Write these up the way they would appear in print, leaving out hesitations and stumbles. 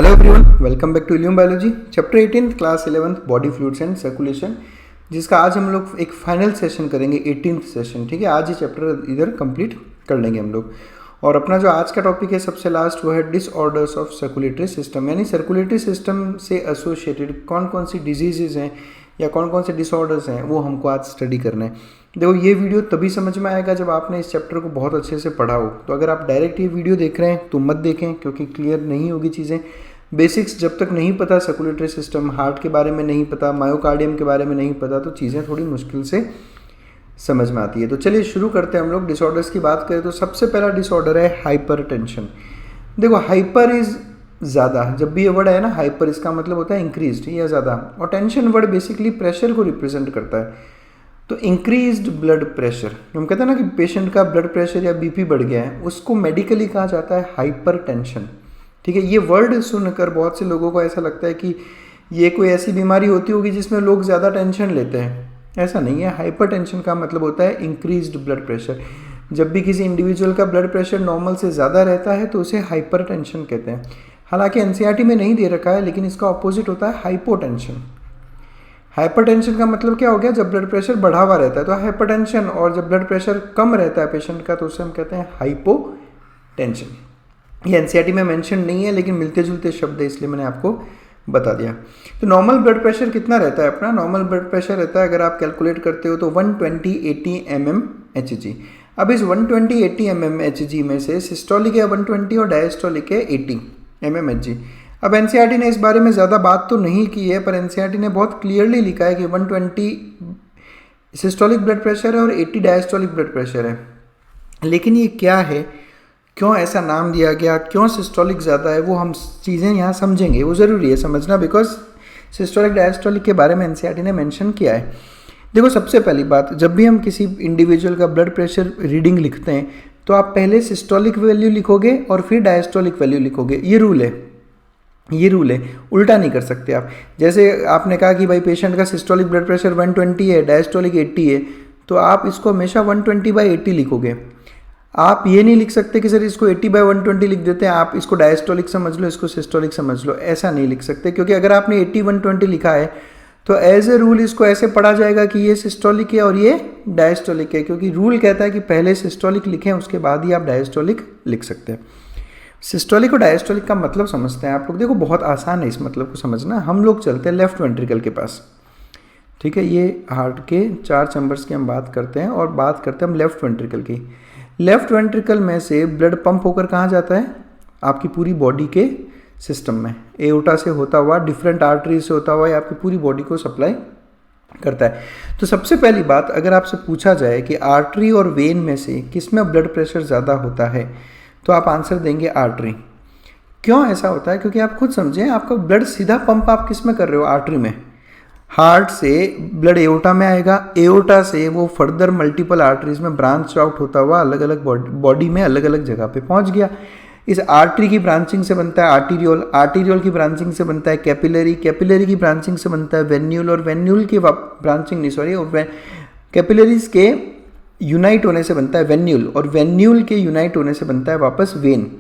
Hello everyone, welcome back to illume biology chapter 18 class 11th body fluids and circulation, जिसका आज हम लोग एक फाइनल सेशन करेंगे 18th सेशन। ठीक है, आज ये चैप्टर इधर कंप्लीट कर लेंगे हम लोग। और अपना जो आज का टॉपिक है सबसे लास्ट, वो है डिसऑर्डर्स ऑफ सर्कुलेटरी सिस्टम, यानी सर्कुलेटरी सिस्टम से एसोसिएटेड कौन कौन सी डिजीजेज हैं या कौन कौन से डिसऑर्डर्स हैं, वो हमको आज स्टडी करना है। देखो, ये वीडियो तभी समझ में आएगा जब आपने इस चैप्टर को बहुत अच्छे से पढ़ा हो। तो अगर आप डायरेक्ट ये वीडियो देख रहे हैं तो मत देखें, क्योंकि क्लियर नहीं होगी चीज़ें। बेसिक्स जब तक नहीं पता, सर्कुलेटरी सिस्टम, हार्ट के बारे में नहीं पता, मायोकार्डियम के बारे में नहीं पता, तो चीज़ें थोड़ी मुश्किल से समझ में आती है। तो चलिए शुरू करते हैं हम लोग। डिसऑर्डर्स की बात करें तो सबसे पहला डिसऑर्डर है हाइपरटेंशन। देखो, हाइपर इज ज़्यादा, जब भी ये वर्ड है ना हाइपर, इसका मतलब होता है इंक्रीज्ड या ज़्यादा, और टेंशन वर्ड बेसिकली प्रेशर को रिप्रेजेंट करता है। तो इंक्रीज्ड ब्लड प्रेशर, हम कहते हैं ना कि पेशेंट का ब्लड प्रेशर या बीपी बढ़ गया है, उसको मेडिकली कहा जाता है हाइपरटेंशन। ठीक है, ये वर्ड सुनकर बहुत से लोगों को ऐसा लगता है कि ये कोई ऐसी बीमारी होती होगी जिसमें लोग ज़्यादा टेंशन लेते हैं। ऐसा नहीं है। हाइपरटेंशन का मतलब होता है इंक्रीज्ड ब्लड प्रेशर। जब भी किसी इंडिविजुअल का ब्लड प्रेशर नॉर्मल से ज़्यादा रहता है तो उसे हाइपरटेंशन कहते हैं। हालांकि एनसीईआरटी में नहीं दे रखा है, लेकिन इसका ऑपोजिट होता है हाइपोटेंशन। हाइपरटेंशन का मतलब क्या हो गया? जब ब्लड प्रेशर बढ़ा हुआ रहता है तो हाइपरटेंशन, और जब ब्लड प्रेशर कम रहता है पेशेंट का तो उसे हम कहते हैं हाइपोटेंशन। ये एनसीईआरटी में मेंशन नहीं है, लेकिन मिलते जुलते शब्द है, इसलिए मैंने आपको बता दिया। तो नॉर्मल ब्लड प्रेशर कितना रहता है अपना? नॉर्मल ब्लड प्रेशर रहता है, अगर आप कैलकुलेट करते हो तो 120/80 mmHg। अब इस 120/80 mmHg में से सिस्टोलिक है 120 और डायस्टोलिक है 80 mmHg। अब एनसीईआरटी ने इस बारे में ज़्यादा बात तो नहीं की है, पर एनसीईआरटी ने बहुत क्लियरली लिखा है कि 120 सिस्टोलिक ब्लड प्रेशर है और 80 डायस्टोलिक ब्लड प्रेशर है। लेकिन ये क्या है, क्यों ऐसा नाम दिया गया, क्यों सिस्टोलिक ज़्यादा है, वो हम चीज़ें यहाँ समझेंगे। वो ज़रूरी है समझना, बिकॉज सिस्टोलिक डायस्टोलिक के बारे में एनसीईआरटी ने मेंशन किया है। देखो, सबसे पहली बात, जब भी हम किसी इंडिविजुअल का ब्लड प्रेशर रीडिंग लिखते हैं तो आप पहले सिस्टोलिक वैल्यू लिखोगे और फिर डायस्टोलिक वैल्यू लिखोगे। ये रूल है, उल्टा नहीं कर सकते आप। जैसे आपने कहा कि भाई पेशेंट का सिस्टोलिक ब्लड प्रेशर 120 है, डायस्टोलिक 80 है, तो आप इसको हमेशा 120/80 लिखोगे। आप ये नहीं लिख सकते कि सर इसको 80/120 लिख देते हैं, आप इसको डायस्टोलिक समझ लो, इसको सिस्टोलिक समझ लो। ऐसा नहीं लिख सकते, क्योंकि अगर आपने 80/120 लिखा है तो एज ए रूल इसको ऐसे पढ़ा जाएगा कि ये सिस्टोलिक है और ये डायस्टोलिक है, क्योंकि रूल कहता है कि पहले सिस्टोलिक लिखें, उसके बाद ही आप डायस्टोलिक लिख सकते हैं। सिस्टोलिक और डायस्टोलिक का मतलब समझते हैं आप लोग। देखो, बहुत आसान है इस मतलब को समझना। हम लोग चलते हैं लेफ्ट वेंट्रिकल के पास। ठीक है, ये हार्ट के 4 चैम्बर्स की हम बात करते हैं, और बात करते हैं हम लेफ्ट वेंट्रिकल की। लेफ्ट वेंट्रिकल में से ब्लड पंप होकर कहाँ जाता है? आपकी पूरी बॉडी के सिस्टम में। एओर्टा से होता हुआ, डिफरेंट आर्टरीज से होता हुआ, ये आपकी पूरी बॉडी को सप्लाई करता है। तो सबसे पहली बात, अगर आपसे पूछा जाए कि आर्टरी और वेन में से किस में ब्लड प्रेशर ज़्यादा होता है, तो आप आंसर देंगे आर्टरी। क्यों ऐसा होता है? क्योंकि आप खुद समझें, आपका ब्लड सीधा पंप आप किस में कर रहे हो? आर्टरी में। हार्ट से ब्लड एओर्टा में आएगा, एओर्टा से वो फर्दर मल्टीपल आर्टरीज में ब्रांच आउट होता हुआ अलग अलग बॉडी में अलग अलग जगह पे पहुंच गया। इस आर्टरी की ब्रांचिंग से बनता है आर्टीरियोल, आर्टीरियोल की ब्रांचिंग से बनता है कैपिलरी, कैपिलरी की ब्रांचिंग से बनता है वेन्यूल, और वेन्यूल की ब्रांचिंग नहीं, सॉरी, और कैपिलरीज के यूनाइट होने से बनता है वेन्यूल, और वेन्यूल के यूनाइट होने से बनता है वापस वेन।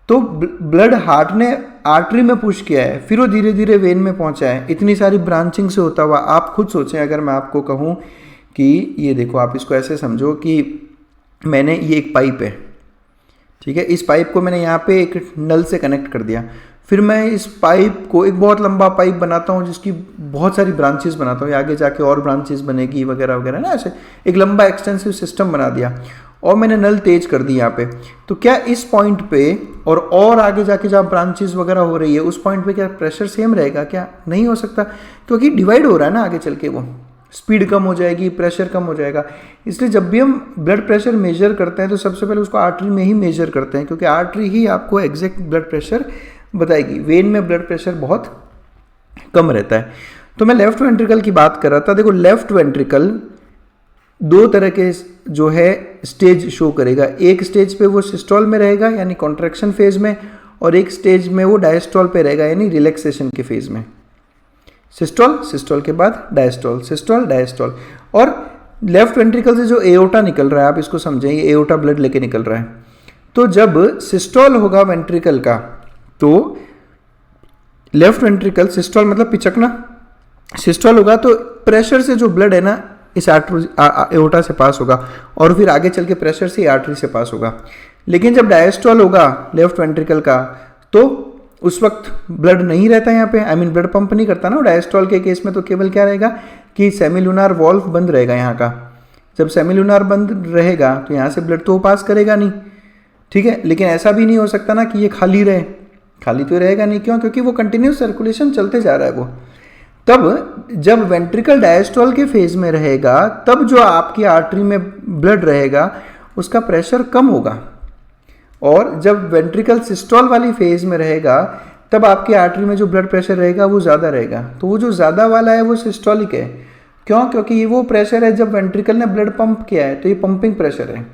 तो ब्लड हार्ट ने आर्टरी में पुश किया है, फिर वो धीरे धीरे वेन में पहुंचा है, इतनी सारी ब्रांचिंग से होता हुआ। आप खुद सोचें, अगर मैं आपको कहूँ कि ये देखो, आप इसको ऐसे समझो कि मैंने ये एक पाइप है, ठीक है, इस पाइप को मैंने यहाँ पे एक नल से कनेक्ट कर दिया, फिर मैं इस पाइप को एक बहुत लंबा पाइप बनाता हूँ जिसकी बहुत सारी ब्रांचेस बनाता हूँ, आगे जाके और ब्रांचेस बनेगी वगैरह वगैरह ना, ऐसे एक लंबा एक्सटेंसिव सिस्टम बना दिया, और मैंने नल तेज कर दी यहाँ पे। तो क्या इस पॉइंट पे और आगे जाके जहाँ ब्रांचेस वगैरह हो रही है उस पॉइंट पे क्या प्रेशर सेम रहेगा? क्या नहीं हो सकता, क्योंकि डिवाइड हो रहा है ना आगे चल के, वो स्पीड कम हो जाएगी, प्रेशर कम हो जाएगा। इसलिए जब भी हम ब्लड प्रेशर मेजर करते हैं तो सबसे पहले उसको आर्टरी में ही मेजर करते हैं, क्योंकि आर्टरी ही आपको एग्जैक्ट ब्लड प्रेशर बताएगी। वेन में ब्लड प्रेशर बहुत कम रहता है। तो मैं लेफ्ट वेंट्रिकल की बात कर रहा था। देखो, लेफ्ट वेंट्रिकल 2 तरह के जो है स्टेज शो करेगा। एक स्टेज पे वो सिस्टोल में रहेगा, यानी कॉन्ट्रैक्शन फेज में, और एक स्टेज में वो डायस्टोल पे रहेगा, यानी रिलैक्सेशन के फेज में। सिस्टोल, सिस्टोल के बाद डायस्टोल, सिस्टोल, डायस्टोल। और लेफ्ट वेंट्रिकल से जो एओर्टा निकल रहा है, आप इसको समझें, ये एओर्टा ब्लड लेके निकल रहा है। तो जब सिस्टोल होगा वेंट्रिकल का, तो लेफ्ट वेंट्रिकल सिस्टोल मतलब पिचकना, सिस्टोल होगा तो प्रेशर से जो ब्लड है ना इस एओर्टा से पास होगा और फिर आगे चल के प्रेशर से आर्टरी से पास होगा। लेकिन जब डायस्टोल होगा लेफ्ट वेंट्रिकल का तो उस वक्त ब्लड नहीं रहता यहाँ पे, आई मीन ब्लड पंप नहीं करता ना। डायस्टोल के केस में तो केवल क्या रहेगा कि सेमिलुनार वॉल्व बंद रहेगा यहाँ का। जब सेमिलुनार बंद रहेगा तो यहाँ से ब्लड तो पास करेगा नहीं, ठीक है। लेकिन ऐसा भी नहीं हो सकता ना कि ये खाली रहे, खाली तो रहेगा नहीं। क्यों? क्योंकि वो कंटिन्यूस सर्कुलेशन चलते जा रहा है वो। तब जब वेंट्रिकल डायस्टोल के फेज में रहेगा तब जो आपकी आर्टरी में ब्लड रहेगा उसका प्रेशर कम होगा, और जब वेंट्रिकल सिस्टोल वाली फेज में रहेगा तब आपकी आर्टरी में जो ब्लड प्रेशर रहेगा वो ज़्यादा रहेगा। तो वो जो ज़्यादा वाला है वो सिस्टोलिक है। क्यों? क्योंकि ये वो प्रेशर है जब वेंट्रिकल ने ब्लड पंप किया है तो ये पंपिंग प्रेशर है।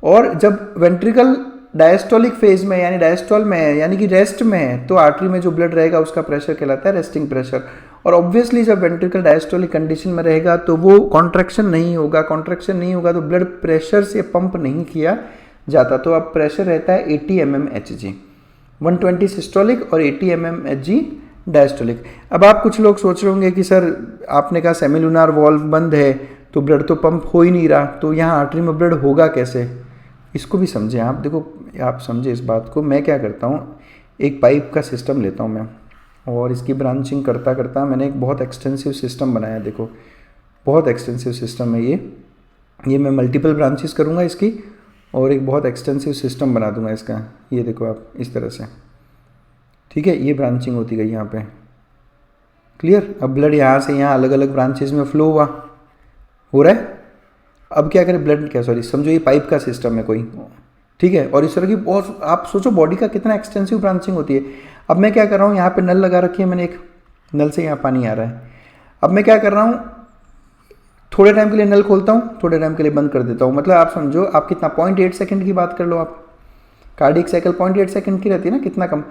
और जब वेंट्रिकल डायस्टोलिक फेज में यानी डायस्टोल में है यानी कि रेस्ट में है तो आर्टरी में जो ब्लड रहेगा उसका प्रेशर कहलाता है रेस्टिंग प्रेशर। और ऑब्वियसली जब वेंट्रिकल डायस्टोलिक कंडीशन में रहेगा तो वो कॉन्ट्रैक्शन नहीं होगा, कॉन्ट्रैक्शन नहीं होगा तो ब्लड प्रेशर से पंप नहीं किया जाता। तो अब प्रेशर रहता है 80 mmHg, 120 सिस्टोलिक और 80 mmHg डायस्टोलिक। अब आप कुछ लोग सोच रहे होंगे कि सर आपने कहा सेमिलुनार वॉल्व बंद है तो ब्लड तो पंप हो ही नहीं रहा, तो यहाँ आर्टरी में ब्लड होगा कैसे? इसको भी समझें आप। देखो आप समझे इस बात को। मैं क्या करता हूँ, एक पाइप का सिस्टम लेता हूँ मैं और इसकी ब्रांचिंग करता करता मैंने एक बहुत एक्सटेंसिव सिस्टम बनाया। देखो बहुत एक्सटेंसिव सिस्टम है ये मैं मल्टीपल ब्रांचेस करूँगा इसकी और एक बहुत एक्सटेंसिव सिस्टम बना दूंगा इसका। ये देखो आप इस तरह से, ठीक है। ये ब्रांचिंग होती गई यहाँ पे, क्लियर। अब ब्लड यहाँ से यहाँ अलग अलग ब्रांचेस में फ्लो हो रहा है। अब क्या करें, ब्लड क्या सॉरी समझो ये पाइप का सिस्टम है कोई, ठीक है। और इस तरह की बहुत, आप सोचो बॉडी का कितना एक्सटेंसिव ब्रांचिंग होती है। अब मैं क्या कर रहा हूँ, यहाँ पे नल लगा रखी है मैंने, एक नल से यहाँ पानी आ रहा है। अब मैं क्या कर रहा हूँ, थोड़े टाइम के लिए नल खोलता हूँ, थोड़े टाइम के लिए बंद कर देता हूँ। मतलब आप समझो आप कितना 0.8 सेकंड की बात कर लो आप, कार्डियक साइकिल 0.8 सेकंड की रहती है ना, कितना कम।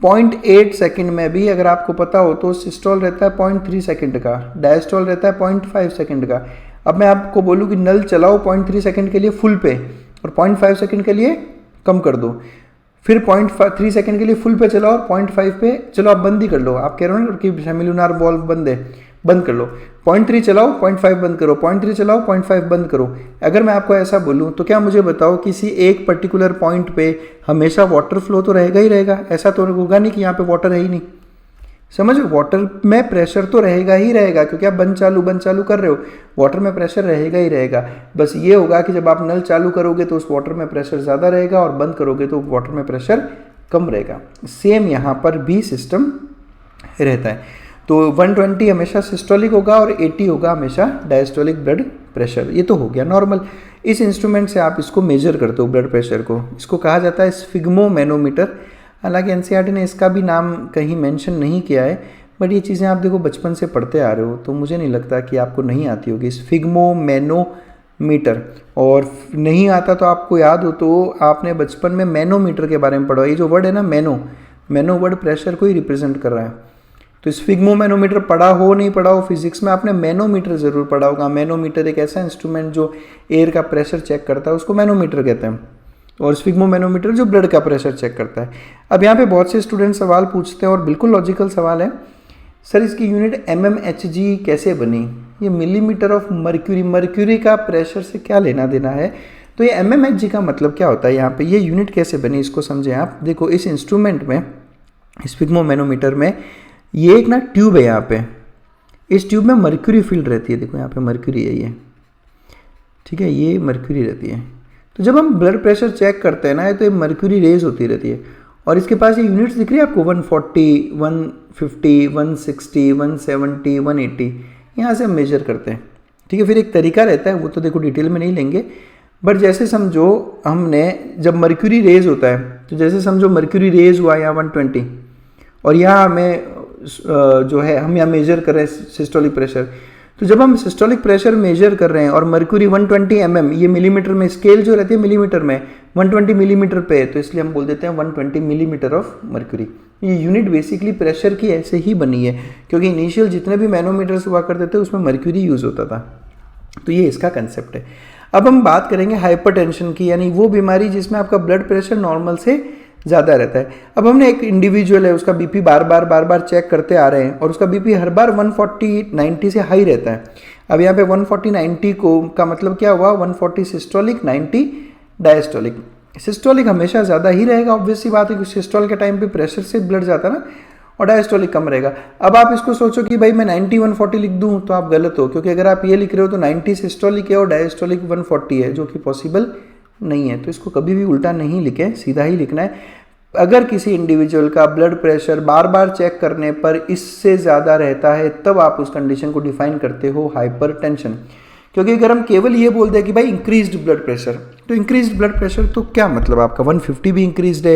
0.8 सेकंड में भी अगर आपको पता हो तो सिस्टोल रहता है 0.3 सेकंड का, डायस्टोल रहता है 0.5 सेकंड का। अब मैं आपको बोलूँ कि नल चलाओ 0.3 सेकंड के लिए फुल पे और 0.5 सेकंड के लिए कम कर दो, फिर 0.3 सेकंड के लिए फुल पे चलाओ और 0.5 पे चलो आप बंद ही कर लो। आप कह रहे हो ना कि सेमिलुनार वॉल्व बंद है, बंद कर लो। 0.3 चलाओ 0.5 बंद करो, 0.3 चलाओ 0.5 बंद करो। अगर मैं आपको ऐसा बोलूं तो क्या मुझे बताओ किसी एक पर्टिकुलर पॉइंट पे हमेशा वाटर फ्लो तो रहेगा ही रहेगा? ऐसा तो होगा नहीं कि यहाँ पे वाटर है ही नहीं। समझो, वाटर में प्रेशर तो रहेगा ही रहेगा क्योंकि आप बंद चालू कर रहे हो, वाटर में प्रेशर रहेगा ही रहेगा। बस ये होगा कि जब आप नल चालू करोगे तो उस वाटर में प्रेशर ज़्यादा रहेगा और बंद करोगे तो वाटर में प्रेशर कम रहेगा। सेम यहाँ पर भी सिस्टम रहता है। तो 120 हमेशा सिस्टोलिक होगा और 80 होगा हमेशा डायस्टोलिक ब्लड प्रेशर। ये तो हो गया नॉर्मल। इस इंस्ट्रूमेंट से आप इसको मेजर करते हो ब्लड प्रेशर को, इसको कहा जाता है स्फिग्मोमेनोमीटर। हालांकि एनसीईआरटी ने इसका भी नाम कहीं मेंशन नहीं किया है, बट ये चीज़ें आप देखो बचपन से पढ़ते आ रहे हो तो मुझे नहीं लगता कि आपको नहीं आती होगी स्फिग्मोमेनोमीटर। और नहीं आता तो आपको याद हो तो आपने बचपन में मैनोमीटर के बारे में पढ़ा। ये जो वर्ड है ना मैनो वर्ड प्रेशर को ही रिप्रेजेंट कर रहा है। तो स्फिग्मोमेनोमीटर पढ़ा हो नहीं पढ़ा हो फिजिक्स में, आपने मैनोमीटर ज़रूर पढ़ा होगा। मैनोमीटर एक ऐसा इंस्ट्रूमेंट जो एयर का प्रेशर चेक करता है, उसको मैनोमीटर कहते हैं। और स्फिग्मोमेनोमीटर जो ब्लड का प्रेशर चेक करता है। अब यहाँ पे बहुत से स्टूडेंट सवाल पूछते हैं और बिल्कुल लॉजिकल सवाल है, सर इसकी यूनिट mmHg कैसे बनी? ये मिलीमीटर ऑफ मर्क्यूरी, मर्क्यूरी का प्रेशर से क्या लेना देना है? तो ये mmHg का मतलब क्या होता है यहाँ पे, ये यूनिट कैसे बनी इसको समझें आप। देखो इस इंस्ट्रूमेंट में, स्फिग्मोमेनोमीटर में, ये एक ना ट्यूब है यहाँ पे, इस ट्यूब में मर्क्यूरी फील्ड रहती है। देखो यहाँ पे मर्क्यूरी है ये, ठीक है, ये मर्क्यूरी रहती है। तो जब हम ब्लड प्रेशर चेक करते हैं ना तो ये मर्क्यूरी रेज होती रहती है और इसके पास ये यूनिट्स दिख रही है आपको 140, 150, 160, 170, 180, यहाँ से हम मेजर करते हैं, ठीक है। फिर एक तरीका रहता है, वो तो देखो डिटेल में नहीं लेंगे, बट जैसे समझो हमने जब मर्क्यूरी रेज होता है तो जैसे समझो मर्क्यूरी रेज हुआ यहाँ 120 और यहाँ हमें जो है हम यहाँ मेजर कर रहे हैं सिस्टोलिक प्रेशर। तो जब हम सिस्टोलिक प्रेशर मेजर कर रहे हैं और मर्क्यूरी 120 mm, ये मिलीमीटर में, स्केल जो रहती है मिलीमीटर में, 120 मिलीमीटर पे, तो इसलिए हम बोल देते हैं 120 मिलीमीटर ऑफ मर्क्यूरी। ये यूनिट बेसिकली प्रेशर की ऐसे ही बनी है क्योंकि इनिशियल जितने भी मैनोमीटर्स हुआ करते थे उसमें मर्क्यूरी यूज़ होता था। तो ये इसका कंसेप्ट है। अब हम बात करेंगे हाइपरटेंशन की, यानी वो बीमारी जिसमें आपका ब्लड प्रेशर नॉर्मल से ज़्यादा रहता है। अब हमने एक इंडिविजुअल है, उसका बीपी बार बार चेक करते आ रहे हैं और उसका बीपी हर बार 140/90 से हाई रहता है। अब यहाँ पे 140/90 को का मतलब क्या हुआ, 140 सिस्टोलिक, 90 डायस्टोलिक। सिस्टोलिक हमेशा ज़्यादा ही रहेगा, ऑब्वियस सी बात है, क्योंकि सिस्टोल के टाइम पे प्रेशर से ब्लड जाता है ना, और डायस्टोलिक कम रहेगा। अब आप इसको सोचो कि भाई मैं 90 140 लिख दूं, तो आप गलत हो, क्योंकि अगर आप ये लिख रहे हो तो 90 सिस्टोलिक है और डायस्टोलिक 140 है, जो कि पॉसिबल नहीं है। तो इसको कभी भी उल्टा नहीं लिखें, सीधा ही लिखना है। अगर किसी इंडिविजुअल का ब्लड प्रेशर बार बार चेक करने पर इससे ज़्यादा रहता है, तब आप उस कंडीशन को डिफाइन करते हो हाइपरटेंशन। क्योंकि अगर हम केवल ये बोल दें कि भाई इंक्रीज्ड ब्लड प्रेशर, तो इंक्रीज्ड ब्लड प्रेशर तो क्या मतलब, आपका 150 भी इंक्रीज्ड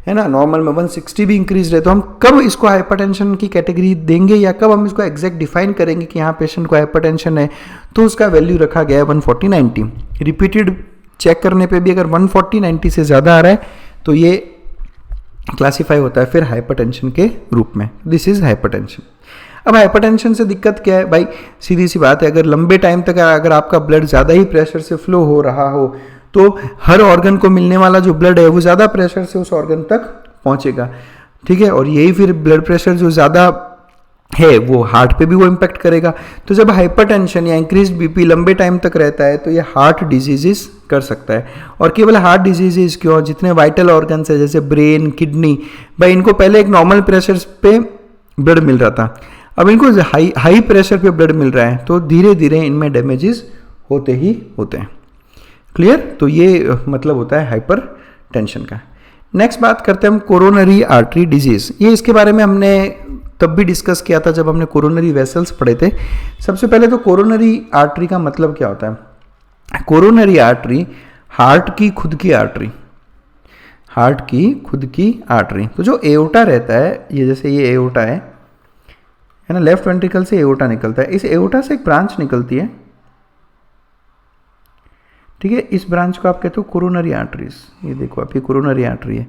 है ना, नॉर्मल में 160 भी इंक्रीज्ड है, तो हम कब इसको हाइपरटेंशन की कैटेगरी देंगे या कब हम इसको एग्जैक्ट डिफाइन करेंगे कि यहाँ पेशेंट को हाइपरटेंशन है। तो उसका वैल्यू रखा गया है 140/90। रिपीटेड चेक करने पे भी अगर 140/90 से ज़्यादा आ रहा है तो ये क्लासीफाई होता है फिर हाइपरटेंशन के रूप में। This is hypertension. अब हाइपरटेंशन से दिक्कत क्या है भाई, सीधी सी बात है, अगर लंबे टाइम तक अगर आपका ब्लड ज़्यादा ही प्रेशर से फ्लो हो रहा हो तो हर ऑर्गन को मिलने वाला जो ब्लड है वो ज़्यादा प्रेशर से उस ऑर्गन तक पहुंचेगा, ठीक है, और यही फिर ब्लड प्रेशर जो ज़्यादा है वो हार्ट पे भी वो इम्पैक्ट करेगा। तो जब हाइपरटेंशन या इंक्रीज बीपी लंबे टाइम तक रहता है तो ये हार्ट डिजीजेस कर सकता है। और केवल हार्ट डिजीजेस क्यों, जितने वाइटल ऑर्गन्स है जैसे ब्रेन, किडनी, भाई इनको पहले एक नॉर्मल प्रेशर पे ब्लड मिल रहा था, अब इनको हाई प्रेशर पे ब्लड मिल रहा है, तो धीरे धीरे इनमें डैमेजेस होते ही होते हैं। क्लियर। तो ये मतलब होता है हाइपर टेंशन का। नेक्स्ट बात करते हैं हम कोरोनरी आर्टरी डिजीज। ये इसके बारे में हमने तब भी डिस्कस किया था जब हमने कोरोनरी वेसल्स पढ़े थे। सबसे पहले तो कोरोनरी आर्टरी का मतलब क्या होता है। कोरोनरी आर्टरी हार्ट की खुद की आर्टरी, हार्ट की खुद की आर्टरी। तो जो एओर्टा रहता है, ये जैसे ये एओर्टा है ना, लेफ्ट वेंट्रिकल से एओर्टा निकलता है, इस एओर्टा से एक ब्रांच निकलती है, ठीक है, इस ब्रांच को आप कहते हो कोरोनरी आर्टरीज। ये देखो आप, ये कोरोनरी आर्टरी है।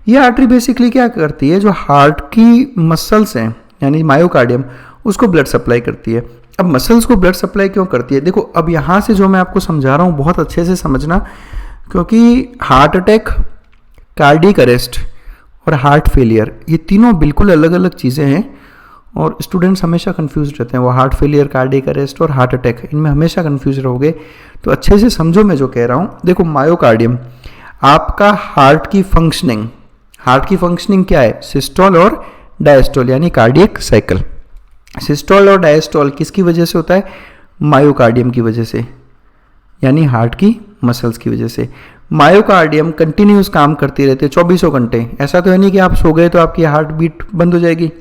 ये आर्टरी बेसिकली क्या करती है, जो हार्ट की मसल्स हैं यानी मायोकार्डियम, उसको ब्लड सप्लाई करती है। अब मसल्स को ब्लड सप्लाई क्यों करती है, देखो अब यहाँ से जो मैं आपको समझा रहा हूँ बहुत अच्छे से समझना, क्योंकि हार्ट अटैक, कार्डियक अरेस्ट और हार्ट फेलियर ये तीनों बिल्कुल अलग अलग चीज़ें हैं और स्टूडेंट्स हमेशा कंफ्यूज रहते हैं। वो हार्ट फेलियर, कार्डियक अरेस्ट और हार्ट अटैक, इनमें हमेशा कंफ्यूज रहोगे। तो अच्छे से समझो मैं जो कह रहा हूँ। देखो मायोकार्डियम आपका हार्ट की फंक्शनिंग, हार्ट की फंक्शनिंग क्या है, सिस्टोल और डायस्टोल यानी कार्डियक साइकिल। सिस्टोल और डायस्टोल किसकी वजह से होता है, मायोकार्डियम की वजह से, यानी हार्ट की मसल्स की वजह से। मायोकार्डियम कंटिन्यूस काम करती रहती है 24 घंटे। ऐसा तो है नहीं कि आप सो गए तो आपकी हार्ट बीट बंद हो जाएगी,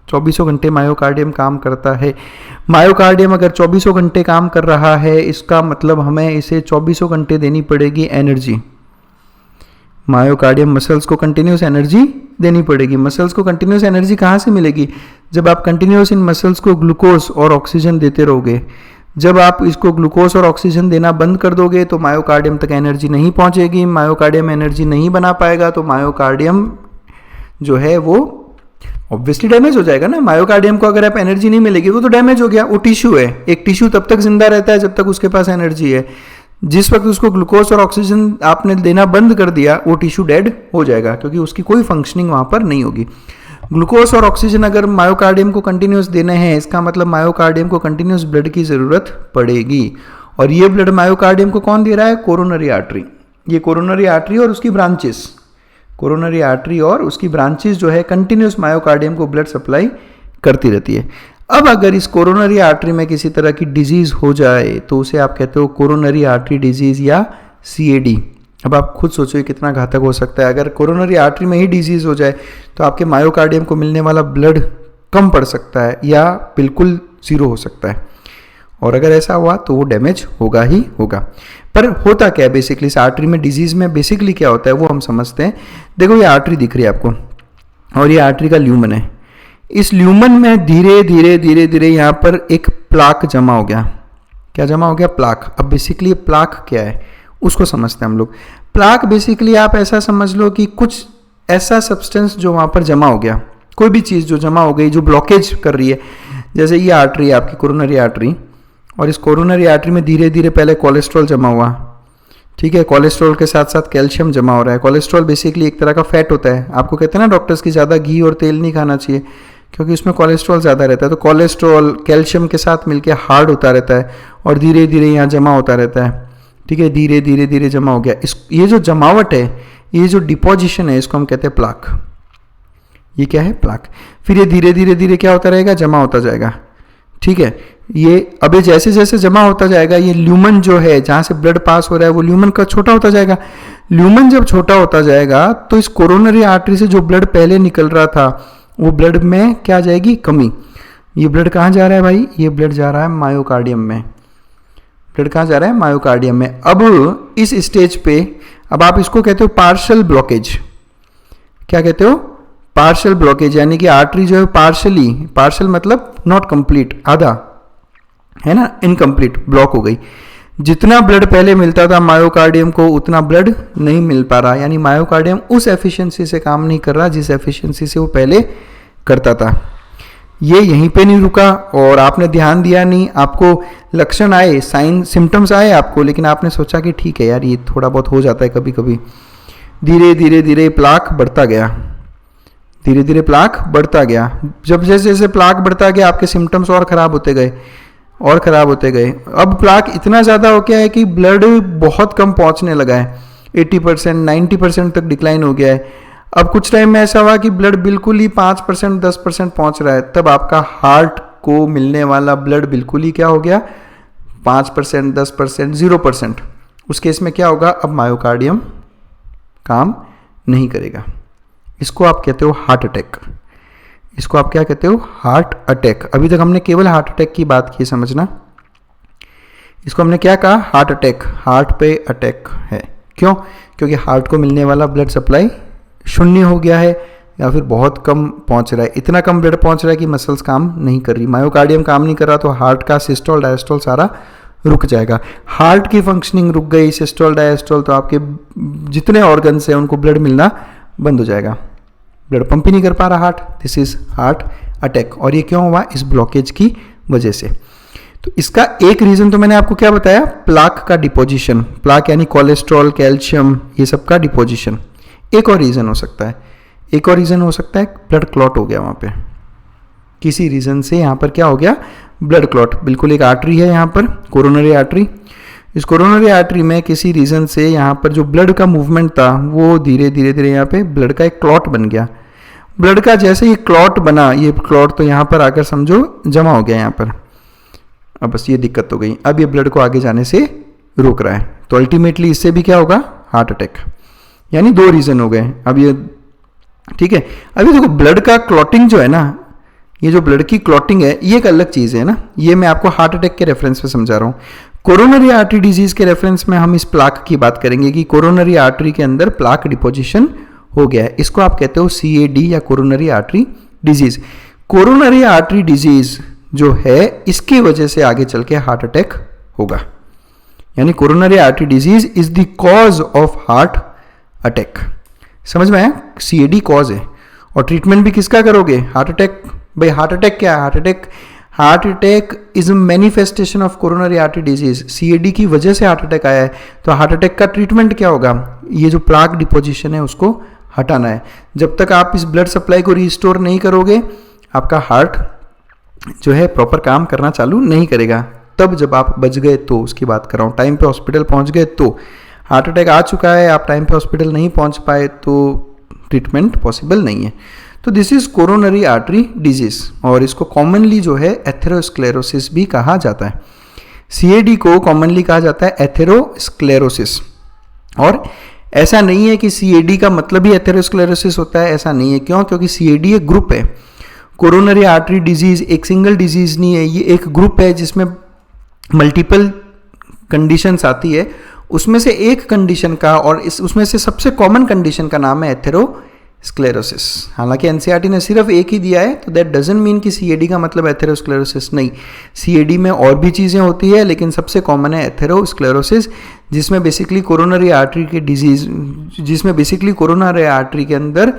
24 घंटे मायोकार्डियम काम करता है। मायोकार्डियम अगर 24 घंटे काम कर रहा है, इसका मतलब हमें इसे 24 घंटे देनी पड़ेगी एनर्जी। मायोकार्डियम मसल्स को कंटिन्यूस एनर्जी देनी पड़ेगी। मसल्स को कंटिन्यूस एनर्जी कहाँ से मिलेगी, जब आप कंटिन्यूस इन मसल्स को ग्लूकोज और ऑक्सीजन देते रहोगे। जब आप इसको ग्लूकोज और ऑक्सीजन देना बंद कर दोगे तो मायोकार्डियम तक एनर्जी नहीं पहुंचेगी, मायोकार्डियम एनर्जी नहीं बना पाएगा, तो मायोकार्डियम जो है वो ऑब्वियसली डैमेज हो जाएगा ना। मायोकार्डियम को अगर आप एनर्जी नहीं मिलेगी वो तो डैमेज हो गया। वो टिश्यू है, एक टिश्यू तब तक जिंदा रहता है जब तक उसके पास एनर्जी है। जिस वक्त उसको ग्लूकोज और ऑक्सीजन आपने देना बंद कर दिया वो टिश्यू डेड हो जाएगा, क्योंकि उसकी कोई फंक्शनिंग वहां पर नहीं होगी। ग्लूकोज और ऑक्सीजन अगर मायोकार्डियम को कंटिन्यूस देने हैं, इसका मतलब मायोकार्डियम को कंटिन्यूस ब्लड की जरूरत पड़ेगी। और ये ब्लड मायोकार्डियम को कौन दे रहा है, कोरोनरी आर्टरी। ये कोरोनरी आर्टरी और उसकी ब्रांचेस, कोरोनरी आर्टरी और उसकी ब्रांचेस जो है कंटिन्यूस मायोकार्डियम को ब्लड सप्लाई करती रहती है। अब अगर इस कोरोनरी आर्टरी में किसी तरह की डिजीज हो जाए तो उसे आप कहते हो कोरोनरी आर्टरी डिजीज या CAD। अब आप खुद सोचो ये कितना घातक हो सकता है। अगर कोरोनरी आर्टरी में ही डिजीज हो जाए तो आपके मायोकार्डियम को मिलने वाला ब्लड कम पड़ सकता है या बिल्कुल जीरो हो सकता है, और अगर ऐसा हुआ तो वो डैमेज होगा ही होगा। पर होता क्या है बेसिकली इस आर्टरी में, डिजीज में बेसिकली क्या होता है वो हम समझते हैं। देखो ये आर्टरी दिख रही है आपको और ये आर्टरी का ल्यूमन है। इस ल्यूमन में धीरे धीरे धीरे धीरे यहाँ पर एक प्लाक जमा हो गया। क्या जमा हो गया, प्लाक। अब बेसिकली प्लाक क्या है उसको समझते हैं हम लोग। प्लाक बेसिकली आप ऐसा समझ लो कि कुछ ऐसा सब्सटेंस जो वहाँ पर जमा हो गया, कोई भी चीज़ जो जमा हो गई जो ब्लॉकेज कर रही है। जैसे ये आर्टरी है आपकी कोरोनरी आर्टरी, और इस कोरोनरी आर्टरी में धीरे धीरे पहले कोलेस्ट्रॉल जमा हुआ, ठीक है। कोलेस्ट्रॉल के साथ साथ कैल्शियम जमा हो रहा है। कोलेस्ट्रॉल बेसिकली एक तरह का फैट होता है। आपको कहते हैं ना डॉक्टर्स की ज़्यादा घी और तेल नहीं खाना चाहिए क्योंकि उसमें कोलेस्ट्रॉल ज़्यादा रहता है। तो कोलेस्ट्रॉल कैल्शियम के साथ मिलकर हार्ड होता रहता है और धीरे धीरे यहाँ जमा होता रहता है। ठीक है, धीरे धीरे धीरे जमा हो गया। ये जो जमावट है, ये जो डिपोजिशन है, इसको हम कहते हैं प्लाक। ये क्या है? प्लाक। फिर ये धीरे धीरे धीरे क्या होता रहेगा? जमा होता जाएगा। ठीक है, ये अब जैसे जैसे जमा होता जाएगा, ये ल्यूमन जो है जहाँ से ब्लड पास हो रहा है वो ल्यूमन का छोटा होता जाएगा। ल्यूमन जब छोटा होता जाएगा तो इस कोरोनरी आर्टरी से जो ब्लड पहले निकल रहा था वो ब्लड में क्या आ जाएगी? कमी। ये ब्लड कहाँ जा रहा है भाई? ये ब्लड जा रहा है मायोकार्डियम में। ब्लड कहाँ जा रहा है? मायोकार्डियम में। अब इस स्टेज पे अब आप इसको कहते हो पार्शियल ब्लॉकेज। क्या कहते हो? पार्शियल ब्लॉकेज, यानी कि आर्टरी जो है पार्शियली, पार्शियल मतलब नॉट कंप्लीट, आधा है ना, इनकम्प्लीट, ब्लॉक हो गई। जितना ब्लड पहले मिलता था मायोकार्डियम को उतना ब्लड नहीं मिल पा रहा, यानी मायोकार्डियम उस एफिशिएंसी से काम नहीं कर रहा जिस एफिशिएंसी से वो पहले करता था। ये यहीं पे नहीं रुका और आपने ध्यान दिया नहीं, आपको लक्षण आए, साइन सिम्टम्स आए आपको, लेकिन आपने सोचा कि ठीक है यार ये थोड़ा बहुत हो जाता है कभी कभी। धीरे धीरे धीरे प्लाक बढ़ता गया, धीरे धीरे प्लाक बढ़ता गया। जब जैसे जैसे प्लाक बढ़ता गया आपके सिम्टम्स और ख़राब होते गए और ख़राब होते गए। अब प्लाक इतना ज़्यादा हो गया है कि ब्लड बहुत कम पहुंचने लगा है, 80% 90% तक डिक्लाइन हो गया है। अब कुछ टाइम में ऐसा हुआ कि ब्लड बिल्कुल ही 5% 10% पहुंच रहा है। तब आपका हार्ट को मिलने वाला ब्लड बिल्कुल ही क्या हो गया? 5% 10% 0%। उस केस में क्या होगा? अब मायोकार्डियम काम नहीं करेगा। इसको आप कहते हो हार्ट अटैक। इसको आप क्या कहते हो? Heart attack. अभी तक हमने केवल हार्ट अटैक की बात की, समझना। इसको हमने क्या कहा? Heart attack. हार्ट पे अटैक है। क्यों? क्योंकि हार्ट को मिलने वाला ब्लड सप्लाई शून्य हो गया है या फिर बहुत कम पहुंच रहा है। इतना कम ब्लड पहुंच रहा है कि मसल्स काम नहीं कर रही, मायोकार्डियम काम नहीं कर रहा, तो हार्ट का सिस्टोल डायस्टोल सारा रुक जाएगा। हार्ट की फंक्शनिंग रुक गई, सिस्टोल डायस्टोल, तो आपके जितने ऑर्गन्स हैं उनको ब्लड मिलना बंद हो जाएगा। ब्लड पंप ही नहीं कर पा रहा heart. This is heart attack. और ये क्यों हुआ? इस ब्लॉकेज की वजह से। तो इसका एक रीजन तो मैंने आपको क्या बताया? प्लाक का डिपोजिशन। प्लाक यानी कोलेस्ट्रॉल, कैल्शियम, ये सब का डिपोजिशन। एक और रीजन हो सकता है, एक और रीजन हो सकता है ब्लड क्लॉट हो गया वहां पे, किसी रीजन से यहाँ पर क्या हो गया? Blood clot. बिल्कुल एक आर्टरी है यहाँ पर, कोरोनरी आर्टरी। इस कोरोनरी आर्टरी में किसी रीजन से यहाँ पर जो ब्लड का मूवमेंट था वो धीरे धीरे धीरे यहाँ पे ब्लड का एक क्लॉट बन गया। ब्लड का जैसे ही क्लॉट बना, ये क्लॉट तो यहाँ पर आकर समझो जमा हो गया यहाँ पर। अब बस ये दिक्कत हो गई। अब ये ब्लड को आगे जाने से रोक रहा है, तो अल्टीमेटली इससे भी क्या होगा? Heart attack. यानी दो रीजन हो गए। अब ये ठीक है। अभी देखो ब्लड का क्लॉटिंग जो है ना, ये जो ब्लड की क्लॉटिंग है ये एक अलग चीज है ना। ये मैं आपको हार्ट अटैक के रेफरेंस पे समझा रहा हूँ। कोरोनरी आर्टरी डिजीज के रेफरेंस में हम इस प्लाक की बात करेंगे कि कोरोनरी आर्टरी के अंदर प्लाक डिपोजिशन हो गया है। इसको आप कहते हो CAD या coronary artery disease. Coronary artery disease जो है इसकी वजह से आगे चल के हार्ट अटैक होगा। यानी coronary artery disease is the cause of heart attack. समझ में आया? CAD कॉज है और ट्रीटमेंट भी किसका करोगे? Heart attack. भाई हार्ट अटैक क्या है? Heart attack is a manifestation of coronary artery disease. CAD की वजह से हार्ट अटैक आया है, तो हार्ट अटैक का ट्रीटमेंट क्या होगा? ये जो प्लाक डिपोजिशन है उसको हटाना है। जब तक आप इस ब्लड सप्लाई को रिस्टोर नहीं करोगे आपका हार्ट जो है प्रॉपर काम करना चालू नहीं करेगा। तब जब आप बच गए तो उसकी बात कर रहा हूँ, टाइम पे हॉस्पिटल पहुँच गए तो। हार्ट अटैक आ चुका है, आप टाइम पे हॉस्पिटल नहीं पहुँच पाए तो ट्रीटमेंट पॉसिबल नहीं है। तो this is coronary artery disease और इसको कॉमनली जो है एथेरोस्क्लेरोसिस भी कहा जाता है। CAD को कॉमनली कहा जाता है एथेरोस्क्लेरोसिस। और ऐसा नहीं है कि CAD का मतलब ही एथेरोस्क्लेरोसिस होता है, ऐसा नहीं है। क्यों? क्योंकि CAD एक ग्रुप है। कोरोनरी आर्टरी डिजीज एक सिंगल डिजीज नहीं है, ये एक ग्रुप है जिसमें मल्टीपल कंडीशंस आती है। उसमें से एक कंडीशन का और उसमें से सबसे कॉमन कंडीशन का नाम है एथेरोस्क्लेरोसिस। हालांकि NCERT ने सिर्फ एक ही दिया है, तो दैट डजंट मीन कि CAD का मतलब एथेरोस्क्लेरोसिस नहीं। CAD में और भी चीज़ें होती है, लेकिन सबसे कॉमन है एथेरोस्क्लेरोसिस, जिसमें बेसिकली कोरोनरी आर्टरी के डिजीज, जिसमें बेसिकली कोरोनरी आर्टरी के अंदर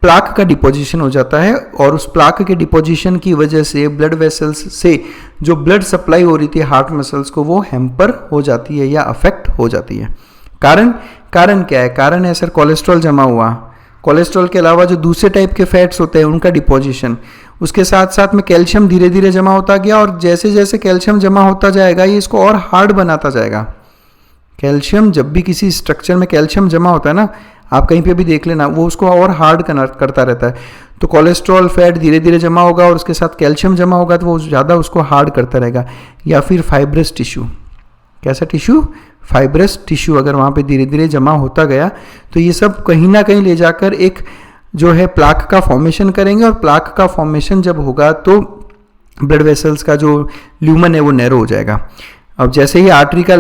प्लाक का डिपोजिशन हो जाता है और उस प्लाक के डिपोजिशन की वजह से ब्लड वेसल्स से जो ब्लड सप्लाई हो रही थी हार्ट मसल्स को वो हैम्पर हो जाती है या अफेक्ट हो जाती है। कारण कारण क्या है? कारण है सर कोलेस्ट्रॉल जमा हुआ, कोलेस्ट्रॉल के अलावा जो दूसरे टाइप के फैट्स होते हैं उनका डिपोजिशन, उसके साथ साथ में कैल्शियम धीरे धीरे जमा होता गया, और जैसे जैसे कैल्शियम जमा होता जाएगा ये इसको और हार्ड बनाता जाएगा। कैल्शियम, जब भी किसी स्ट्रक्चर में कैल्शियम जमा होता है ना, आप कहीं पे भी देख लेना, वो उसको और हार्ड करता रहता है। तो कोलेस्ट्रॉल फैट धीरे धीरे जमा होगा और उसके साथ कैल्शियम जमा होगा तो वो ज़्यादा उसको हार्ड करता रहेगा। या फिर फाइब्रस टिश्यू, कैसा टिश्यू? फाइब्रस टिश्यू अगर वहाँ पे धीरे धीरे जमा होता गया तो ये सब कहीं ना कहीं ले जाकर एक जो है प्लाक का फॉर्मेशन करेंगे, और प्लाक का फॉर्मेशन जब होगा तो ब्लड वेसल्स का जो ल्यूमन है वो नैरो हो जाएगा। अब जैसे ही आर्टरी का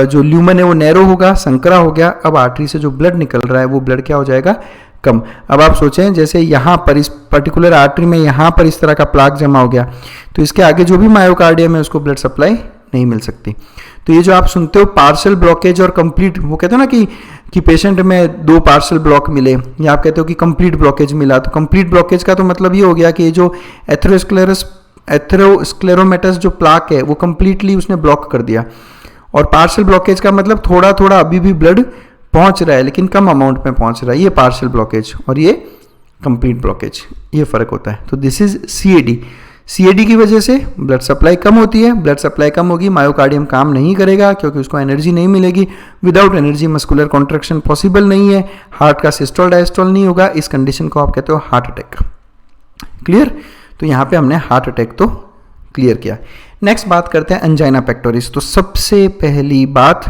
जो ल्यूमन है वो नैरो होगा, संकरा हो गया, अब आर्टरी से जो ब्लड निकल रहा है वो ब्लड क्या हो जाएगा? कम। अब आप सोचें जैसे यहाँ पर इस पर्टिकुलर आर्टरी में यहाँ पर इस तरह का प्लाक जमा हो गया तो इसके आगे जो भी मायोकार्डियम है उसको ब्लड सप्लाई नहीं मिल सकती। तो ये जो आप सुनते हो पार्शियल ब्लॉकेज और कंप्लीट, वो कहते हो ना कि पेशेंट में 2 पार्शियल ब्लॉक मिले, या आप कहते हो कि कंप्लीट ब्लॉकेज मिला, तो कंप्लीट ब्लॉकेज का तो मतलब ये हो गया कि ये जो एथेरोस्क्लेरोमेटस जो प्लाक है वो कंप्लीटली उसने ब्लॉक कर दिया, और पार्शियल ब्लॉकेज का मतलब थोड़ा थोड़ा अभी भी ब्लड पहुंच रहा है लेकिन कम अमाउंट में पहुंच रहा है, ये पार्शियल ब्लॉकेज, और ये कंप्लीट ब्लॉकेज, ये फर्क होता है। तो दिस इज सीएडी। सीएडी की वजह से ब्लड सप्लाई कम होती है, ब्लड सप्लाई कम होगी, मायोकार्डियम काम नहीं करेगा क्योंकि उसको एनर्जी नहीं मिलेगी, without energy muscular contraction possible नहीं है, हार्ट का सिस्टोल डायस्टोल नहीं होगा, इस कंडीशन को आप कहते हो हार्ट अटैक। क्लियर? तो यहाँ पे हमने हार्ट अटैक तो क्लियर किया। नेक्स्ट बात करते हैं एंजाइना पेक्टोरिस। तो सबसे पहली बात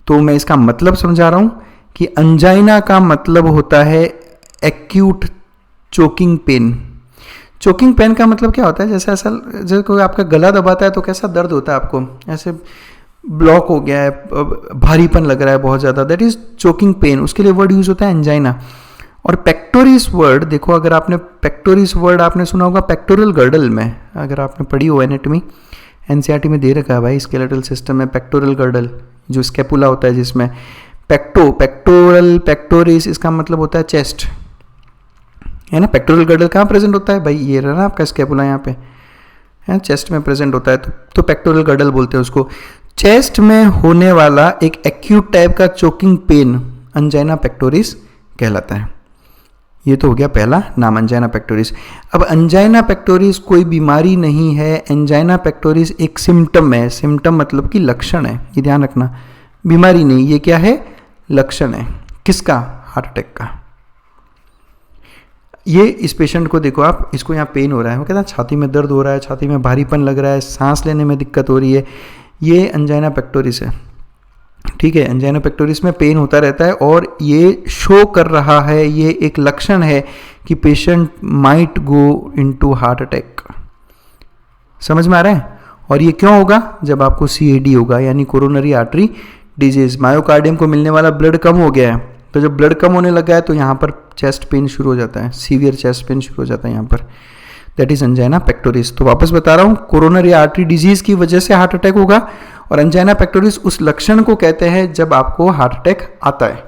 तो मैं इसका मतलब समझा रहा हूँ कि एंजाइना का मतलब होता है acute choking pain. Choking pain का मतलब क्या होता है? जैसे ऐसा, जैसे कोई आपका गला दबाता है तो कैसा दर्द होता है आपको, ऐसे ब्लॉक हो गया है, भारीपन लग रहा है बहुत ज़्यादा, दैट इज चोकिंग पेन, उसके लिए वर्ड यूज होता है एंजाइना। और पेक्टोरिस वर्ड देखो, अगर आपने पेक्टोरिस वर्ड आपने सुना होगा पेक्टोरल गर्डल में, अगर आपने पढ़ी हो एनाटॉमी, एनसीईआरटी में दे रखा है भाई, स्केलेटल सिस्टम में पेक्टोरल गर्डल जो स्केपुला होता है जिसमें पेक्टोरल पेक्टोरिस, इसका मतलब होता है चेस्ट, है ना। पेक्टोरल गर्डल कहाँ प्रेजेंट होता है भाई? ये रहा ना आपका स्केपुला, यहाँ पे है, चेस्ट में प्रेजेंट होता है, तो पेक्टोरल गर्डल बोलते हैं उसको। चेस्ट में होने वाला एक एक्यूट टाइप का चोकिंग पेन एंजाइना पेक्टोरिस कहलाता है। ये तो हो गया पहला नाम, एंजाइना पेक्टोरिस। अब एंजाइना पेक्टोरिस कोई बीमारी नहीं है, एंजाइना पेक्टोरिस एक सिम्टम है। सिम्टम मतलब कि लक्षण है, ये ध्यान रखना, बीमारी नहीं, ये क्या है? लक्षण है। किसका? हार्ट अटैक का। ये इस पेशेंट को देखो आप, इसको यहाँ पेन हो रहा है, वो कहता है छाती में दर्द हो रहा है, छाती में भारीपन लग रहा है, सांस लेने में दिक्कत हो रही है, ये एंजाइना पेक्टोरिस है। ठीक है, एंजाइना पेक्टोरिस में पेन होता रहता है और ये शो कर रहा है, ये एक लक्षण है कि patient might go into heart attack. समझ में आ रहा है? और ये क्यों होगा? जब आपको सीएडी होगा, यानी कोरोनरी आर्टरी डिजीज, मायोकार्डियम को मिलने वाला ब्लड कम हो गया है, तो जब ब्लड कम होने लगा है तो यहाँ पर चेस्ट पेन शुरू हो जाता है, सीवियर चेस्ट पेन शुरू हो जाता है यहाँ पर, दैट इज एंजाइना पेक्टोरिस। तो वापस बता रहा हूँ, कोरोनरी आर्टरी डिजीज की वजह से हार्ट अटैक होगा, और एंजाइना पेक्टोरिस उस लक्षण को कहते हैं जब आपको हार्ट अटैक आता है।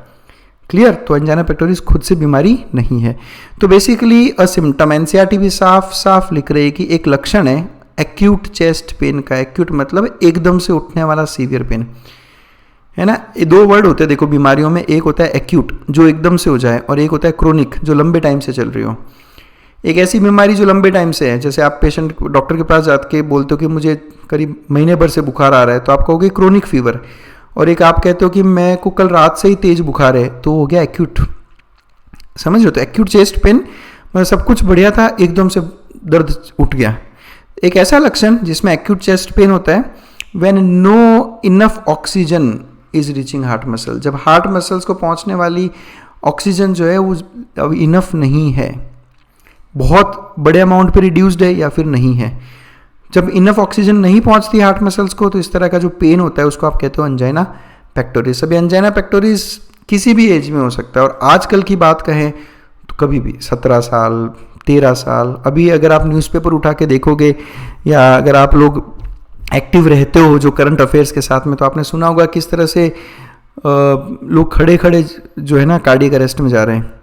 क्लियर? तो एंजाइना पेक्टोरिस खुद से बीमारी नहीं है। तो बेसिकली अ सिम्टम, एनसीईआरटी भी साफ साफ लिख रही है कि एक लक्षण है एक्यूट चेस्ट पेन का। एक्यूट मतलब एकदम से उठने वाला सीवियर पेन, है ना। ये 2 वर्ड होते हैं देखो बीमारियों में, एक होता है एक्यूट जो एकदम से हो जाए, और एक होता है क्रोनिक जो लंबे टाइम से चल रही हो। एक ऐसी बीमारी जो लंबे टाइम से है, जैसे आप पेशेंट डॉक्टर के पास जाके बोलते हो कि मुझे करीब महीने भर से बुखार आ रहा है, तो आप कहोगे क्रोनिक फीवर, और एक आप कहते हो कि मैं को कल रात से ही तेज बुखार है, तो हो गया एक्यूट। समझ रहे हो? तो एक्यूट चेस्ट पेन मतलब सब कुछ बढ़िया था, एकदम से दर्द उठ गया। एक ऐसा लक्षण जिसमें एक्यूट चेस्ट पेन होता है when no enough oxygen is reaching heart muscle, जब हार्ट मसल्स को पहुंचने वाली ऑक्सीजन जो है वो अब इनफ नहीं है, बहुत बड़े अमाउंट पे रिड्यूस्ड है या फिर नहीं है। जब इनफ ऑक्सीजन नहीं पहुंचती हार्ट मसल्स को, तो इस तरह का जो पेन होता है उसको आप कहते हो एंजाइना पेक्टोरिस। अभी एंजाइना पेक्टोरिस किसी भी एज में हो सकता है, और आजकल की बात कहें तो कभी भी 17 साल 13 साल, अभी अगर आप न्यूज़पेपर उठा के देखोगे या अगर आप लोग एक्टिव रहते हो जो करंट अफेयर्स के साथ में, तो आपने सुना होगा किस तरह से लोग खड़े खड़े जो है ना कार्डियक अरेस्ट में जा रहे हैं।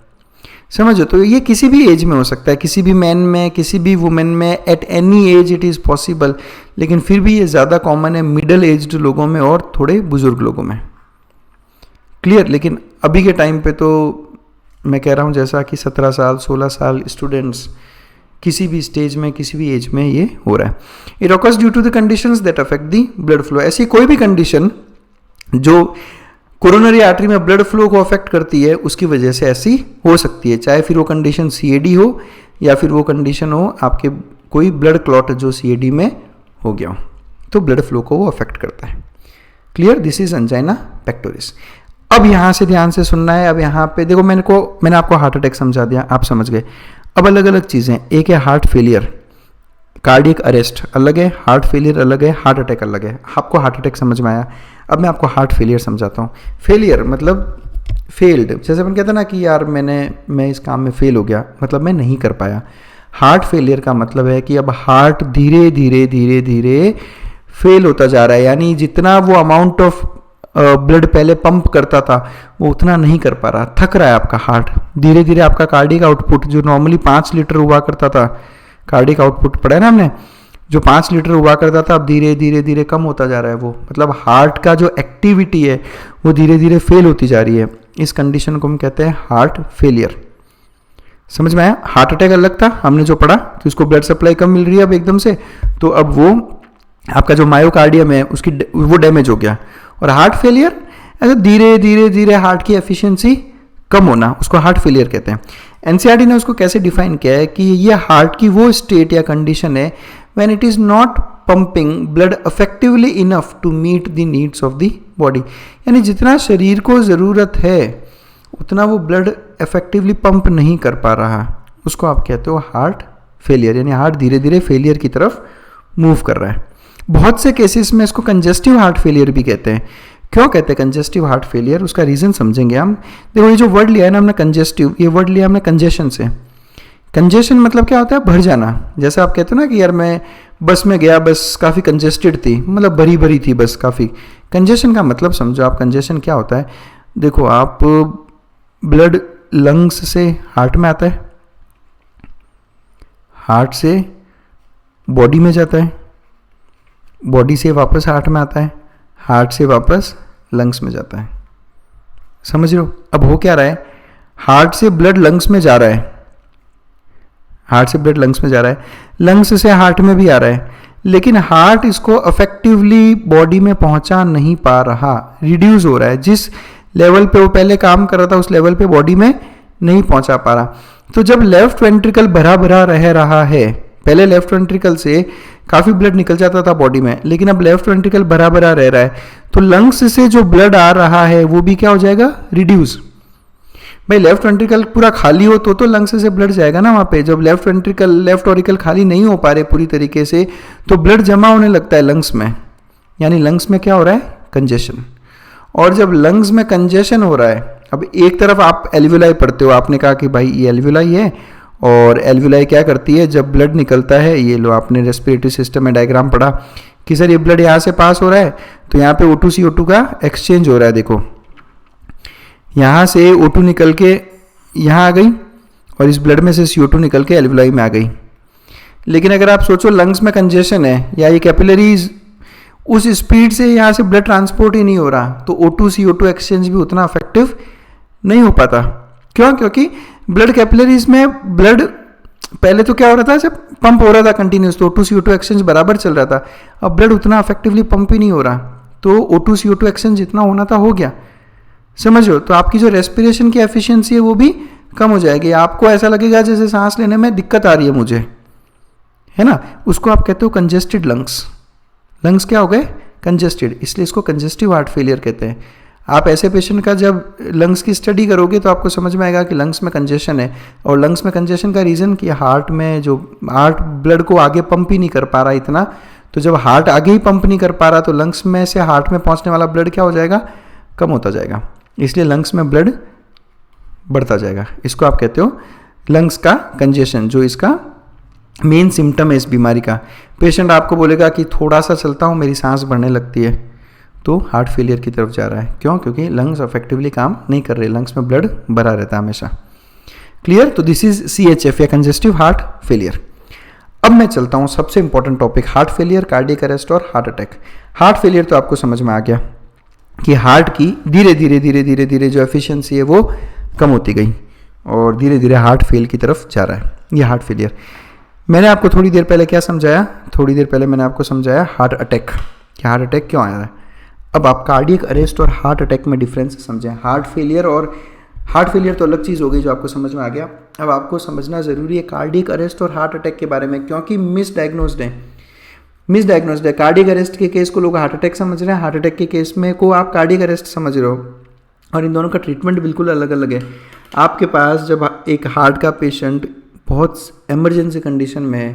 समझो? तो ये किसी भी एज में हो सकता है, किसी भी मैन में, किसी भी वुमेन में, at any as it is possible, लेकिन फिर भी ये ज़्यादा कॉमन है मिडिल एज्ड लोगों में और थोड़े बुजुर्ग लोगों में। क्लियर। लेकिन अभी के टाइम पे तो मैं कह रहा हूँ जैसा कि 17 साल 16 साल स्टूडेंट्स किसी भी स्टेज में किसी भी एज में ये हो रहा है। It occurs due to the conditions that affect the blood flow. ऐसी कोई भी कंडीशन जो कोरोनरी आर्टरी में ब्लड फ्लो को अफेक्ट करती है उसकी वजह से ऐसी हो सकती है, चाहे फिर वो कंडीशन CAD हो या फिर वो कंडीशन हो आपके कोई ब्लड क्लॉट जो CAD में हो गया हो, तो ब्लड फ्लो को वो अफेक्ट करता है। Clear, this is angina pectoris. अब यहाँ से ध्यान से सुनना है। अब यहाँ पे देखो मैंने आपको हार्ट अटैक समझा दिया, आप समझ गए। अब अलग अलग चीज़ें, एक है हार्ट फेलियर, कार्डियक अरेस्ट अलग है, हार्ट फेलियर अलग है, हार्ट अटैक अलग है। आपको हार्ट अटैक समझ में आया, अब मैं आपको हार्ट फेलियर समझाता हूँ। फेलियर मतलब फेल्ड, जैसे अपन कहते हैं ना कि यार मैं इस काम में फेल हो गया, मतलब मैं नहीं कर पाया। हार्ट फेलियर का मतलब है कि अब हार्ट धीरे धीरे धीरे धीरे फेल होता जा रहा है, यानी जितना वो अमाउंट ऑफ ब्लड पहले पंप करता था वो उतना नहीं कर पा रहा, थक रहा है आपका हार्ट। धीरे धीरे आपका कार्डियक आउटपुट जो नॉर्मली 5 लीटर हुआ करता था, कार्डियक आउटपुट पढ़ा है ना हमने, जो 5 लीटर हुआ करता था अब धीरे धीरे धीरे कम होता जा रहा है। वो मतलब हार्ट का जो एक्टिविटी है वो धीरे धीरे फेल होती जा रही है। इस कंडीशन को हम कहते हैं हार्ट फेलियर। समझ में आया? हार्ट अटैक अलग था, हमने जो पढ़ा कि उसको ब्लड सप्लाई कम मिल रही है अब एकदम से, तो अब वो आपका जो मायोकार्डियम है उसकी वो डैमेज हो गया। और हार्ट फेलियर ऐसे धीरे धीरे धीरे हार्ट की एफिशिएंसी कम होना, उसको हार्ट फेलियर कहते हैं। एनसीईआरटी ने उसको कैसे डिफाइन किया है कि ये हार्ट की वो स्टेट या कंडीशन है when it is not pumping blood effectively enough to meet the needs of the body, यानी जितना शरीर को ज़रूरत है उतना वो ब्लड इफेक्टिवली पंप नहीं कर पा रहा, उसको आप कहते हो हार्ट फेलियर, यानी हार्ट धीरे धीरे फेलियर की तरफ मूव कर रहा है। बहुत से केसेस में इसको कंजेस्टिव हार्ट फेलियर भी कहते हैं। क्यों कहते हैं कंजेस्टिव हार्ट फेलियर, उसका रीज़न समझेंगे हम। देखो ये जो वर्ड लिया है ना हमने कंजेस्टिव, ये वर्ड लिया हमने कंजेशन से। कंजेशन मतलब क्या होता है? भर जाना। जैसे आप कहते हो ना कि यार मैं बस में गया, बस काफ़ी कंजेस्टेड थी, मतलब भरी भरी थी बस काफ़ी। कंजेशन का मतलब समझो आप, कंजेशन क्या होता है। देखो आप ब्लड लंग्स से हार्ट में आता है, हार्ट से बॉडी में जाता है, बॉडी से वापस हार्ट में आता है, हार्ट से वापस लंग्स में जाता है। समझ रहे हो? अब हो क्या रहा है, हार्ट से ब्लड लंग्स में जा रहा है, हार्ट से ब्लड लंग्स में जा रहा है, लंग्स से हार्ट में भी आ रहा है, लेकिन हार्ट इसको इफेक्टिवली बॉडी में पहुंचा नहीं पा रहा, रिड्यूस हो रहा है। जिस लेवल पे वो पहले काम कर रहा था उस लेवल पे बॉडी में नहीं पहुंचा पा रहा। तो जब लेफ्ट वेंट्रिकल भरा भरा रह रहा है, पहले लेफ्ट वेंट्रिकल से काफ़ी ब्लड निकल जाता था बॉडी में, लेकिन अब लेफ्ट वेंट्रिकल भरा भरा रह रहा है, तो लंग्स से जो ब्लड आ रहा है वो भी क्या हो जाएगा? रिड्यूस। भाई लेफ्ट वेंट्रिकल पूरा खाली हो तो लंग्स से ब्लड जाएगा ना वहाँ पे। जब लेफ्ट वेंट्रिकल लेफ्ट ऑरिकल खाली नहीं हो पा रहे पूरी तरीके से, तो ब्लड जमा होने लगता है लंग्स में, यानी लंग्स में क्या हो रहा है? कंजेशन। और जब लंग्स में कंजेशन हो रहा है, अब एक तरफ आप एल्वुलाई पढ़ते हो, आपने कहा कि भाई ये एल्वुलाई है, और एल्वुलाई क्या करती है जब ब्लड निकलता है, ये लो आपने रेस्पिरेटरी सिस्टम में डायग्राम पढ़ा कि सर ये ब्लड यहाँ से पास हो रहा है, तो यहाँ पे O2 CO2 का एक्सचेंज हो रहा है। देखो यहाँ से O2 निकल के यहाँ आ गई और इस ब्लड में से CO2 निकल के एल्वुलाई में आ गई। लेकिन अगर आप सोचो लंग्स में कंजेशन है या ये कैपिलरीज उस स्पीड से यहाँ से ब्लड ट्रांसपोर्ट ही नहीं हो रहा, तो O2 CO2 एक्सचेंज भी उतना इफेक्टिव नहीं हो पाता। क्यों? क्योंकि ब्लड कैपिलरीज में ब्लड पहले तो क्या हो रहा था, जब पंप हो रहा था कंटिन्यूस, तो O2 CO2 एक्सचेंज बराबर चल रहा था। अब ब्लड उतना इफेक्टिवली पंप ही नहीं हो रहा, तो O2 CO2 एक्सचेंज जितना होना था हो गया। समझ लो, तो आपकी जो रेस्पिरेशन की एफिशिएंसी है वो भी कम हो जाएगी। आपको ऐसा लगेगा जैसे सांस लेने में दिक्कत आ रही है मुझे, है ना, उसको आप कहते हो कंजेस्टेड लंग्स। लंग्स क्या हो गए? कंजेस्टेड, इसलिए इसको कंजेस्टिव हार्ट फेलियर कहते हैं। आप ऐसे पेशेंट का जब लंग्स की स्टडी करोगे तो आपको समझ में आएगा कि लंग्स में कंजेशन है, और लंग्स में कंजेशन का रीज़न कि हार्ट में जो हार्ट ब्लड को आगे पंप ही नहीं कर पा रहा इतना, तो जब हार्ट आगे ही पंप नहीं कर पा रहा तो लंग्स में से हार्ट में पहुंचने वाला ब्लड क्या हो जाएगा? कम होता जाएगा, इसलिए लंग्स में ब्लड बढ़ता जाएगा। इसको आप कहते हो लंग्स का कंजेशन, जो इसका मेन सिम्टम है इस बीमारी का। पेशेंट आपको बोलेगा कि थोड़ा सा चलता हूँ मेरी सांस बढ़ने लगती है, तो हार्ट फेलियर की तरफ जा रहा है। क्यों? क्योंकि लंग्स इफेक्टिवली काम नहीं कर रहे, लंग्स में ब्लड भरा रहता है हमेशा। क्लियर? तो दिस इज CHF या कंजेस्टिव हार्ट फेलियर। अब मैं चलता हूँ सबसे important topic, heart failure, cardiac arrest और हार्ट अटैक। हार्ट फेलियर तो आपको समझ में आ गया, कि हार्ट की धीरे धीरे धीरे धीरे धीरे जो एफिशिएंसी है वो कम होती गई और धीरे धीरे हार्ट फेल की तरफ जा रहा है, ये हार्ट फेलियर। मैंने आपको थोड़ी देर पहले क्या समझाया, थोड़ी देर पहले मैंने आपको समझाया हार्ट अटैक, कि हार्ट अटैक क्यों आया है। अब आप कार्डियक अरेस्ट और हार्ट अटैक में डिफरेंस समझें। हार्ट फेलियर तो अलग चीज़ हो गई जो आपको समझ में आ गया। अब आपको समझना ज़रूरी है कार्डियक अरेस्ट और हार्ट अटैक के बारे में, क्योंकि मिसडायग्नोस्ड है। कार्डियक अरेस्ट के केस को लोग हार्ट अटैक समझ रहे हैं, हार्ट अटैक के केस में को आप कार्डियक अरेस्ट समझ रहे हो, और इन दोनों का ट्रीटमेंट बिल्कुल अलग अलग है। आपके पास जब एक हार्ट का पेशेंट बहुत इमरजेंसी कंडीशन में है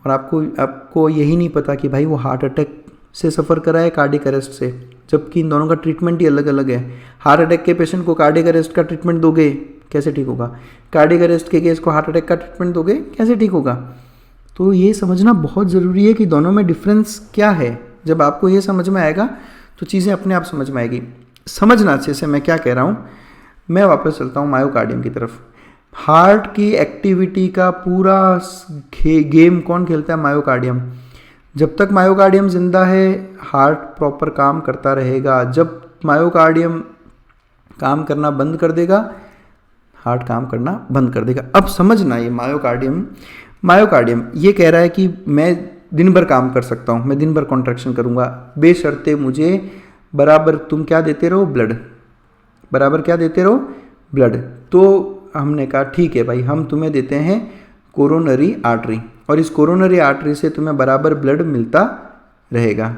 और आपको यही नहीं पता कि भाई वो हार्ट अटैक से सफ़र करा है कार्डियक अरेस्ट से, जबकि इन दोनों का ट्रीटमेंट ही अलग अलग है। हार्ट अटैक के पेशेंट को कार्डियक अरेस्ट का ट्रीटमेंट दोगे, कैसे ठीक होगा? कार्डियक अरेस्ट के केस को हार्ट अटैक का ट्रीटमेंट दोगे, कैसे ठीक होगा? तो ये समझना बहुत ज़रूरी है कि दोनों में डिफरेंस क्या है। जब आपको ये समझ में आएगा तो चीज़ें अपने आप समझ में आएगी। समझना अच्छे से मैं क्या कह रहा हूँ। मैं वापस चलता हूँ मायोकार्डियम की तरफ। हार्ट की एक्टिविटी का पूरा गेम कौन खेलता है? मायोकार्डियम। जब तक मायोकार्डियम जिंदा है हार्ट प्रॉपर काम करता रहेगा। जब मायोकार्डियम काम करना बंद कर देगा हार्ट काम करना बंद कर देगा। अब समझना ये मायोकार्डियम ये कह रहा है कि मैं दिन भर काम कर सकता हूँ, मैं दिन भर कॉन्ट्रैक्शन करूँगा, बेशर्ते मुझे बराबर तुम क्या देते रहो? ब्लड। बराबर क्या देते रहो? ब्लड। तो हमने कहा ठीक है भाई, हम तुम्हें देते हैं कोरोनरी आर्टरी, और इस कोरोनरी आर्टरी से तुम्हें बराबर ब्लड मिलता रहेगा।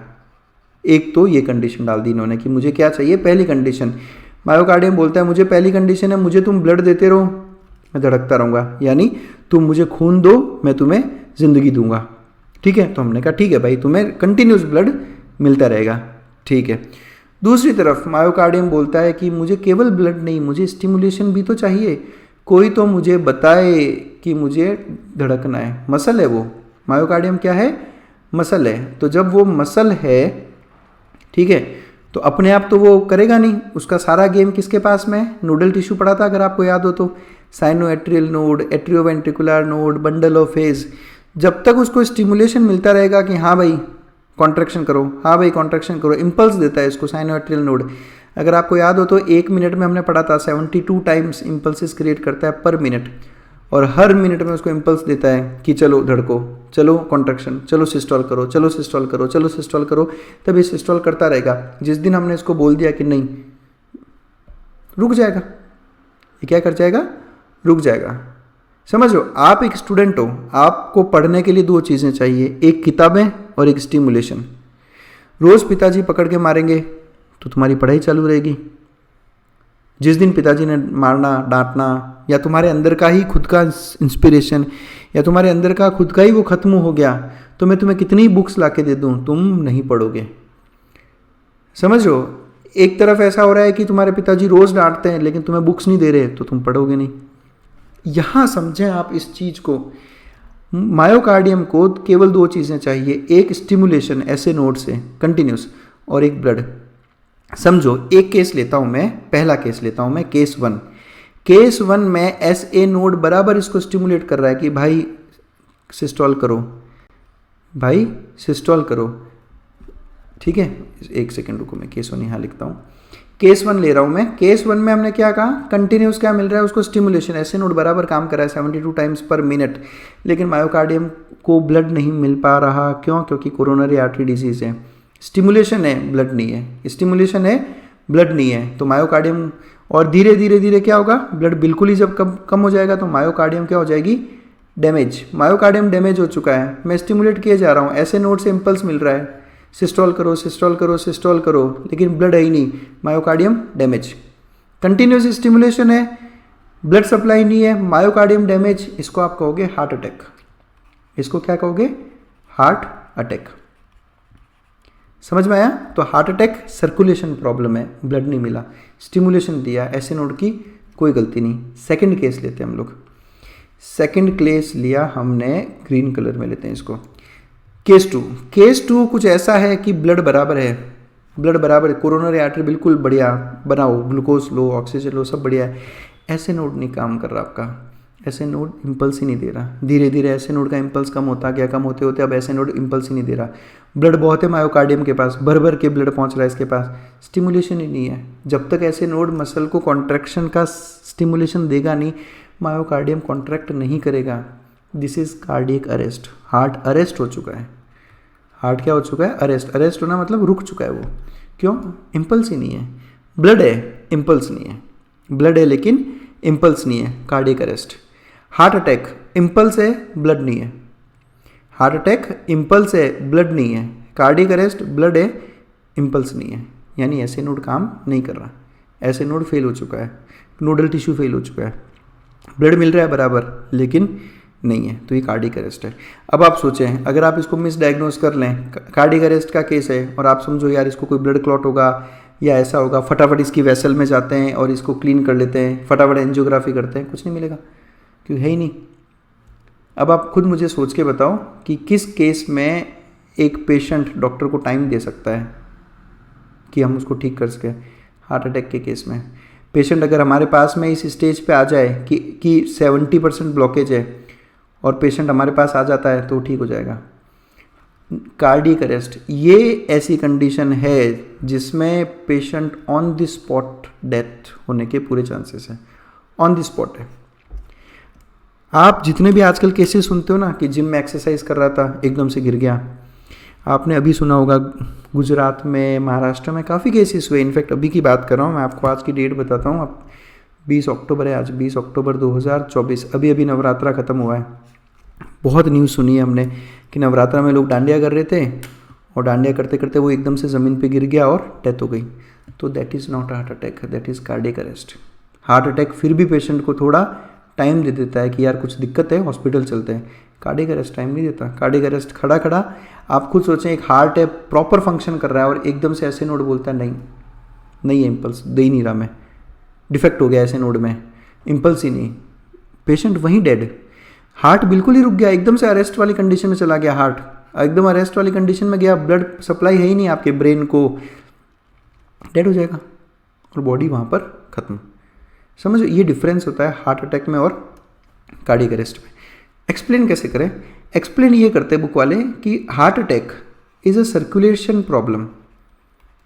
एक तो ये कंडीशन डाल दी इन्होंने कि मुझे क्या चाहिए? पहली कंडीशन। मायोकार्डियम बोलता है मुझे पहली कंडीशन है मुझे तुम ब्लड देते रहो, मैं धड़कता रहूँगा, यानी तुम मुझे खून दो, मैं तुम्हें ज़िंदगी दूंगा। ठीक है, तो हमने कहा ठीक है भाई, तुम्हें कंटिन्यूस ब्लड मिलता रहेगा। ठीक है। दूसरी तरफ मायोकार्डियम बोलता है कि मुझे केवल ब्लड नहीं, मुझे स्टिमुलेशन भी तो चाहिए, कोई तो मुझे बताए कि मुझे धड़कना है। मसल है वो, मायोकार्डियम क्या है? मसल है। तो जब वो मसल है, ठीक है, तो अपने आप तो वो करेगा नहीं, उसका सारा गेम किसके पास में है? नोडल टिश्यू पढ़ा था अगर आपको याद हो तो, sinoatrial node, atrioventricular node, bundle of hedge. जब तक उसको स्टिमुलेशन मिलता रहेगा कि हाँ भाई कॉन्ट्रैक्शन करो, हाँ भाई कॉन्ट्रैक्शन करो, इम्पल्स देता है इसको साइनोएट्रियल नोड। अगर आपको याद हो तो 1 मिनट में हमने पढ़ा था 72 टाइम्स इम्पल्सिस क्रिएट करता है पर मिनट, और हर मिनट में उसको इम्पल्स देता है कि चलो धड़को, चलो कॉन्ट्रैक्शन, चलो सिस्टोल करो, चलो सिस्टोल करो, चलो सिस्टोल करो। तब ये सिस्टोल करता रहेगा। जिस दिन हमने इसको बोल दिया कि नहीं रुक जाएगा, ये क्या कर जाएगा? रुक जाएगा। समझो, आप एक स्टूडेंट हो, आपको पढ़ने के लिए 2 चीज़ें चाहिए, एक किताबें और एक स्टिमुलेशन। रोज़ पिताजी पकड़ के मारेंगे तो तुम्हारी पढ़ाई चालू रहेगी। जिस दिन पिताजी ने मारना, डांटना, या तुम्हारे अंदर का ही खुद का इंस्पिरेशन या तुम्हारे अंदर का खुद का ही वो खत्म हो गया, तो मैं तुम्हें कितनी बुक्स ला के दे दूँ, तुम नहीं पढ़ोगे। समझो, एक तरफ ऐसा हो रहा है कि तुम्हारे पिताजी रोज़ डांटते हैं लेकिन तुम्हें बुक्स नहीं दे रहे, तो तुम पढ़ोगे नहीं। यहाँ समझें आप इस चीज़ को। मायोकार्डियम को केवल 2 चीज़ें चाहिए, एक स्टिमुलेशन ऐसे नोड से कंटिन्यूस, और एक ब्लड। समझो, एक केस लेता हूँ मैं, पहला केस लेता हूँ मैं, केस 1। केस 1 में SA नोड बराबर इसको स्टिमुलेट कर रहा है कि भाई सिस्टोल करो, भाई सिस्टोल करो। ठीक है, 1 सेकेंड रुको, मैं केस 1 यहाँ लिखता हूँ। केस 1 ले रहा हूँ मैं। केस 1 में हमने क्या कहा? कंटिन्यूस क्या मिल रहा है उसको? स्टिमुलेशन। ऐसे नोड बराबर काम कर रहा है 72 टाइम्स पर मिनट, लेकिन मायोकार्डियम को ब्लड नहीं मिल पा रहा। क्यों? क्योंकि कोरोनरी आर्टरी डिजीज है। स्टिमुलेशन है, ब्लड नहीं है, स्टिमुलेशन है, ब्लड नहीं है। तो मायोकार्डियम, और धीरे धीरे धीरे क्या होगा? ब्लड बिल्कुल ही जब कम हो जाएगा तो मायोकार्डियम क्या हो जाएगी? डैमेज। मायोकार्डियम डैमेज हो चुका है, मैं स्टिमुलेट किए जा रहा हूँ, ऐसे नोड से इम्पल्स मिल रहा है, सिस्टोल करो, सिस्टोल करो, सिस्टोल करो, लेकिन ब्लड है ही नहीं, मायोकार्डियम डैमेज। कंटिन्यूस स्टिमुलेशन है, ब्लड सप्लाई नहीं है, मायोकार्डियम डैमेज। इसको आप कहोगे हार्ट अटैक। इसको क्या कहोगे? Heart attack. समझ में आया? तो हार्ट अटैक सर्कुलेशन प्रॉब्लम है, ब्लड नहीं मिला, स्टिमुलेशन दिया, ऐसे नोड की कोई गलती नहीं। सेकंड केस लेते हैं हम लोग। सेकंड केस लिया हमने, ग्रीन कलर में लेते हैं इसको। केस 2। केस 2 कुछ ऐसा है कि ब्लड बराबर है, ब्लड बराबर है, कोरोनरी आर्टरी बिल्कुल बढ़िया बनाओ, ग्लूकोज लो, ऑक्सीजन लो, सब बढ़िया है। ऐसे नोड नहीं काम कर रहा आपका, ऐसे नोड इम्पल्स ही नहीं दे रहा, धीरे धीरे ऐसे नोड का इम्पल्स कम होता गया, कम होते होते अब ऐसे नोड इम्पल्स ही नहीं दे रहा। ब्लड बहुत है मायोकार्डियम के पास, भर भर के ब्लड पहुंच रहा है इसके पास, स्टिमुलेशन ही नहीं है। जब तक ऐसे नोड मसल को कॉन्ट्रैक्शन का स्टिमुलेशन देगा नहीं, मायोकार्डियम कॉन्ट्रैक्ट नहीं करेगा। This is cardiac arrest, heart arrest हो चुका है। हार्ट क्या हो चुका है? अरेस्ट। अरेस्ट होना मतलब रुक चुका है वो। क्यों? इम्पल्स ही नहीं है। ब्लड है, इम्पल्स नहीं है। ब्लड है लेकिन इम्पल्स नहीं है, cardiac arrest. Heart attack, impulse है, ब्लड नहीं है। हार्ट अटैक इम्पल्स है, ब्लड नहीं है। कार्डियक अरेस्ट, ब्लड है, इम्पल्स नहीं है। यानी ऐसे नोड काम नहीं कर रहा, ऐसे नोड फेल हो चुका है, नोडल टिश्यू फेल हो चुका है। ब्लड मिल रहा है बराबर लेकिन नहीं है, तो ये कार्डियक अरेस्ट है। अब आप सोचें, अगर आप इसको मिसडायग्नोज कर लें, कार्डियक अरेस्ट का केस है और आप समझो यार इसको कोई ब्लड क्लॉट होगा या ऐसा होगा, फटाफट इसकी वेसल में जाते हैं और इसको क्लीन कर लेते हैं, फटाफट एंजियोग्राफी करते हैं, कुछ नहीं मिलेगा क्यों? है ही नहीं। अब आप खुद मुझे सोच के बताओ कि किस केस में एक पेशेंट डॉक्टर को टाइम दे सकता है कि हम उसको ठीक कर सकें? हार्ट अटैक के केस में पेशेंट अगर हमारे पास में इस स्टेज पे आ जाए कि 70% ब्लॉकेज है और पेशेंट हमारे पास आ जाता है तो ठीक हो जाएगा। कार्डियक अरेस्ट ये ऐसी कंडीशन है जिसमें patient on the spot death होने के पूरे चांसेस हैं, ऑन द स्पॉट है। आप जितने भी आजकल केसेस सुनते हो ना कि जिम में एक्सरसाइज कर रहा था एकदम से गिर गया, आपने अभी सुना होगा गुजरात में, महाराष्ट्र में काफ़ी केसेस हुए। इनफैक्ट अभी की बात कर रहा हूँ मैं आपको, आज की डेट बताता हूँ। अब 20 अक्टूबर है आज, 20 अक्टूबर 2024, अभी अभी नवरात्रा ख़त्म हुआ है। बहुत न्यूज़ सुनी है हमने कि नवरात्रा में लोग डांडिया कर रहे थे और डांडिया करते करते वो एकदम से ज़मीन पे गिर गया और डेथ हो गई। तो that is not heart attack, that is cardiac arrest. Heart attack फिर भी पेशेंट को थोड़ा टाइम दे देता है कि यार कुछ दिक्कत है, हॉस्पिटल चलते हैं। कार्डियक अरेस्ट टाइम नहीं देता। कार्डियक अरेस्ट खड़ा खड़ा, आप खुद सोचें, एक हार्ट है, प्रॉपर फंक्शन कर रहा है और एकदम से ऐसे नोड बोलता है नहीं है, इम्पल्स दे ही नहीं रहा, मैं डिफेक्ट हो गया ऐसे नोड में, इम्पल्स ही नहीं, पेशेंट वहीं डेड। हार्ट बिल्कुल ही रुक गया, एकदम से अरेस्ट वाली कंडीशन में चला गया। हार्ट एकदम अरेस्ट वाली कंडीशन में गया, ब्लड सप्लाई है ही नहीं आपके ब्रेन को, डेड हो जाएगा और बॉडी वहाँ पर खत्म। समझो ये डिफरेंस होता है हार्ट अटैक में और कार्डियक अरेस्ट में। एक्सप्लेन कैसे करें? एक्सप्लेन ये करते हैं बुक वाले कि heart attack is a circulation problem.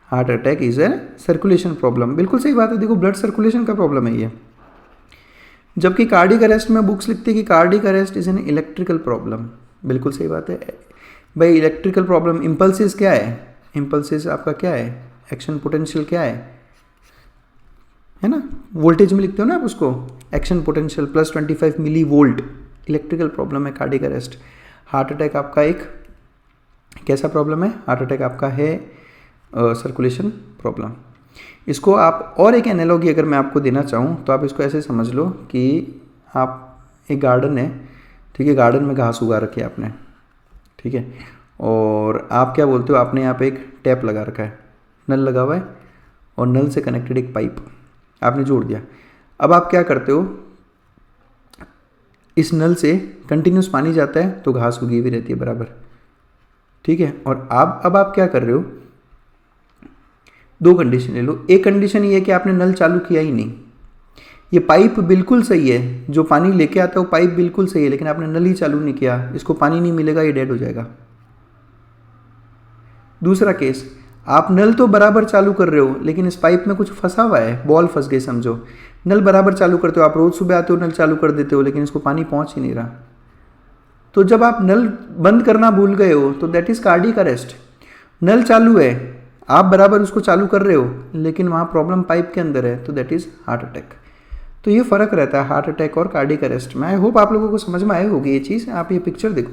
Heart attack is a circulation problem, बिल्कुल सही बात है। देखो ब्लड सर्कुलेशन का प्रॉब्लम है ये। जबकि कार्डियक अरेस्ट में बुक्स लिखते हैं कि cardiac arrest is an electrical problem, बिल्कुल सही बात है भाई। इलेक्ट्रिकल प्रॉब्लम, इम्पल्सिस क्या है? इम्पल्सिस आपका क्या है? एक्शन पोटेंशियल क्या है ना, वोल्टेज में लिखते हो ना आप उसको, action potential plus 25 millivolt. Electrical problem है कार्डियक अरेस्ट। हार्ट अटैक आपका एक कैसा प्रॉब्लम है? हार्ट अटैक आपका है सर्कुलेशन प्रॉब्लम। इसको आप और एक एनालॉजी अगर मैं आपको देना चाहूँ तो आप इसको ऐसे समझ लो कि आप एक गार्डन है, ठीक है, गार्डन में घास उगा रखी है आपने, ठीक है, और आप क्या बोलते हो, आपने यहाँ पे एक टैप लगा रखा है, नल लगा हुआ है और नल से कनेक्टेड एक पाइप आपने जोड़ दिया। अब आप क्या करते हो, इस नल से कंटिन्यूस पानी जाता है तो घास उगी हुई रहती है बराबर, ठीक है। और अब आप क्या कर रहे हो, दो कंडीशन ले लो। एक कंडीशन ये है कि आपने नल चालू किया ही नहीं, ये पाइप बिल्कुल सही है, जो पानी लेके आता है वो पाइप बिल्कुल सही है, लेकिन आपने नल ही चालू नहीं किया, इसको पानी नहीं मिलेगा, ये डेड हो जाएगा। दूसरा केस, आप नल तो बराबर चालू कर रहे हो लेकिन इस पाइप में कुछ फंसा हुआ है, बॉल फंस गई समझो। नल बराबर चालू करते हो, आप रोज सुबह आते हो नल चालू कर देते हो, लेकिन इसको पानी पहुंच ही नहीं रहा। तो जब आप नल बंद करना भूल गए हो तो दैट इज कार्डियक अरेस्ट। नल चालू है, आप बराबर उसको चालू कर रहे हो, लेकिन वहाँ प्रॉब्लम पाइप के अंदर है, तो दैट इज हार्ट अटैक। तो ये फर्क रहता है हार्ट अटैक और कार्डियक अरेस्ट में। आई होप आप लोगों को समझ में आई होगी ये चीज़। आप ये पिक्चर देखो,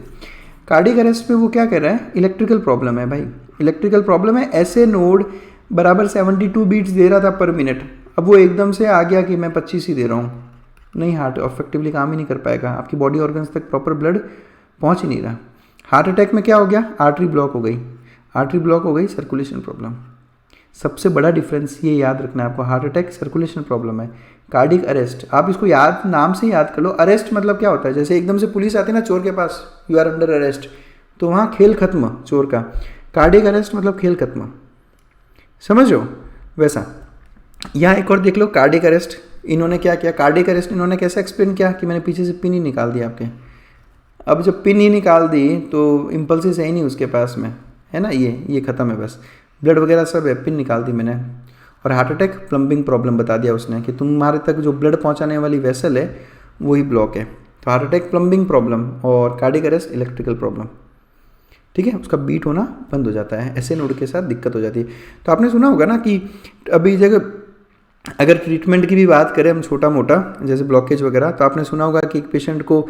कार्डियक अरेस्ट में वो क्या कह रहा है, इलेक्ट्रिकल प्रॉब्लम है भाई, इलेक्ट्रिकल प्रॉब्लम है। ऐसे नोड बराबर 72 बीट्स दे रहा था पर मिनट, अब वो एकदम से आ गया कि मैं 25 ही दे रहा हूँ, नहीं, हार्ट इफेक्टिवली काम ही नहीं कर पाएगा, आपकी बॉडी ऑर्गन्स तक प्रॉपर ब्लड पहुँच ही नहीं रहा। हार्ट अटैक में क्या हो गया, आर्टरी ब्लॉक हो गई, आर्टरी ब्लॉक हो गई, सर्कुलेशन प्रॉब्लम। सबसे बड़ा डिफरेंस ये याद रखना है आपको, हार्ट अटैक सर्कुलेशन प्रॉब्लम है, कार्डियक अरेस्ट आप इसको याद, नाम से याद कर लो। अरेस्ट मतलब क्या होता है, जैसे एकदम से पुलिस आती है ना चोर के पास, यू आर अंडर अरेस्ट, तो वहाँ खेल खत्म चोर का। कार्डियक अरेस्ट मतलब खेल खत्म, समझो। वैसा यहाँ एक और देख लो, कार्डियक अरेस्ट इन्होंने क्या किया, कार्डियक अरेस्ट इन्होंने कैसे एक्सप्लेन किया कि मैंने पीछे से पिन ही निकाल दी आपके। अब जब पिन ही निकाल दी तो इम्पल्सिस है ही नहीं उसके पास में, है ना, ये ख़त्म है बस, ब्लड वगैरह सब है, पिन निकाल दी मैंने। और हार्ट अटैक प्लम्बिंग प्रॉब्लम बता दिया उसने कि तुम्हारे तक जो ब्लड पहुंचाने वाली वेसल है वही ब्लॉक है। तो हार्ट अटैक प्लम्बिंग प्रॉब्लम और कार्डियक अरेस्ट इलेक्ट्रिकल प्रॉब्लम, ठीक है, उसका बीट होना बंद हो जाता है, ऐसे नोड के साथ दिक्कत हो जाती है। तो आपने सुना होगा ना कि अभी जगह अगर ट्रीटमेंट की भी बात करें हम छोटा मोटा जैसे ब्लॉकेज वगैरह, तो आपने सुना होगा कि एक पेशेंट को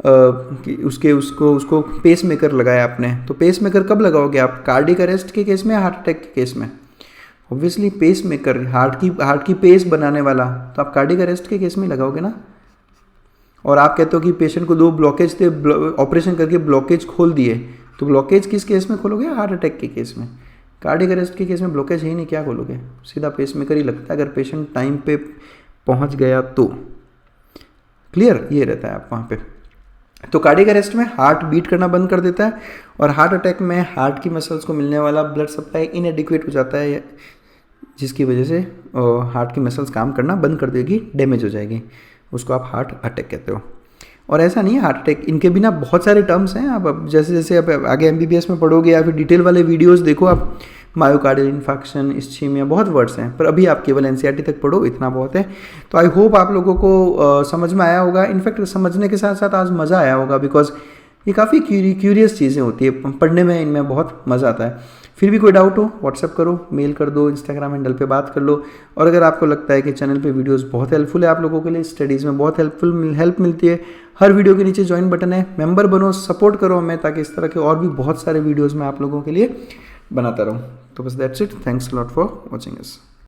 कि उसको पेस मेकर लगाया आपने। तो पेस मेकर कब लगाओगे आप, कार्डियक अरेस्ट के केस में या हार्ट अटैक के केस में? ऑब्वियसली पेस मेकर, हार्ट की पेस बनाने वाला, तो आप कार्डियक अरेस्ट के केस में लगाओगे ना। और आप कहते हो कि पेशेंट को 2 ब्लॉकेज थे, ऑपरेशन करके ब्लॉकेज खोल दिए, तो ब्लॉकेज किस केस में खोलोगे, हार्ट अटैक के केस में। कार्डियक अरेस्ट के केस में ब्लॉकेज है ही नहीं, क्या खोलोगे, सीधा पेस मेकर ही लगता है अगर पेशेंट टाइम पे पहुंच गया तो। क्लियर, ये रहता है आप वहाँ पे। तो कार्डियक अरेस्ट में हार्ट बीट करना बंद कर देता है, और हार्ट अटैक में हार्ट की मसल्स को मिलने वाला ब्लड सप्लाई इनएडिक्वेट हो जाता है, जिसकी वजह से हार्ट की मसल्स काम करना बंद कर देगी, डैमेज हो जाएगी, उसको आप हार्ट अटैक कहते हो। और ऐसा नहीं है, हार्ट अटैक इनके बिना बहुत सारे टर्म्स हैं। आप अब जैसे जैसे आप आगे एमबीबीएस में पढ़ोगे या फिर डिटेल वाले वीडियोस देखो आप, मायोकार्डियल इन्फेक्शन, इस्चीमिया, बहुत वर्ड्स हैं, पर अभी आप केवल एनसीईआरटी तक पढ़ो, इतना बहुत है। तो आई होप आप लोगों को समझ में आया होगा। इनफैक्ट समझने के साथ साथ आज मज़ा आया होगा, बिकॉज ये काफ़ी क्यूरियस चीज़ें होती है, पढ़ने में इनमें बहुत मज़ा आता है। फिर भी कोई डाउट हो व्हाट्सएप करो, मेल कर दो, इंस्टाग्राम हैंडल पे बात कर लो। और अगर आपको लगता है कि चैनल पे वीडियोस बहुत हेल्पफुल है आप लोगों के लिए, स्टडीज़ में बहुत हेल्प मिलती है, हर वीडियो के नीचे ज्वाइन बटन है, मेंबर बनो, सपोर्ट करो हमें, ताकि इस तरह के और भी बहुत सारे वीडियोज़ मैं आप लोगों के लिए बनाता रहूँ। तो बस that's it, thanks lot for watching us.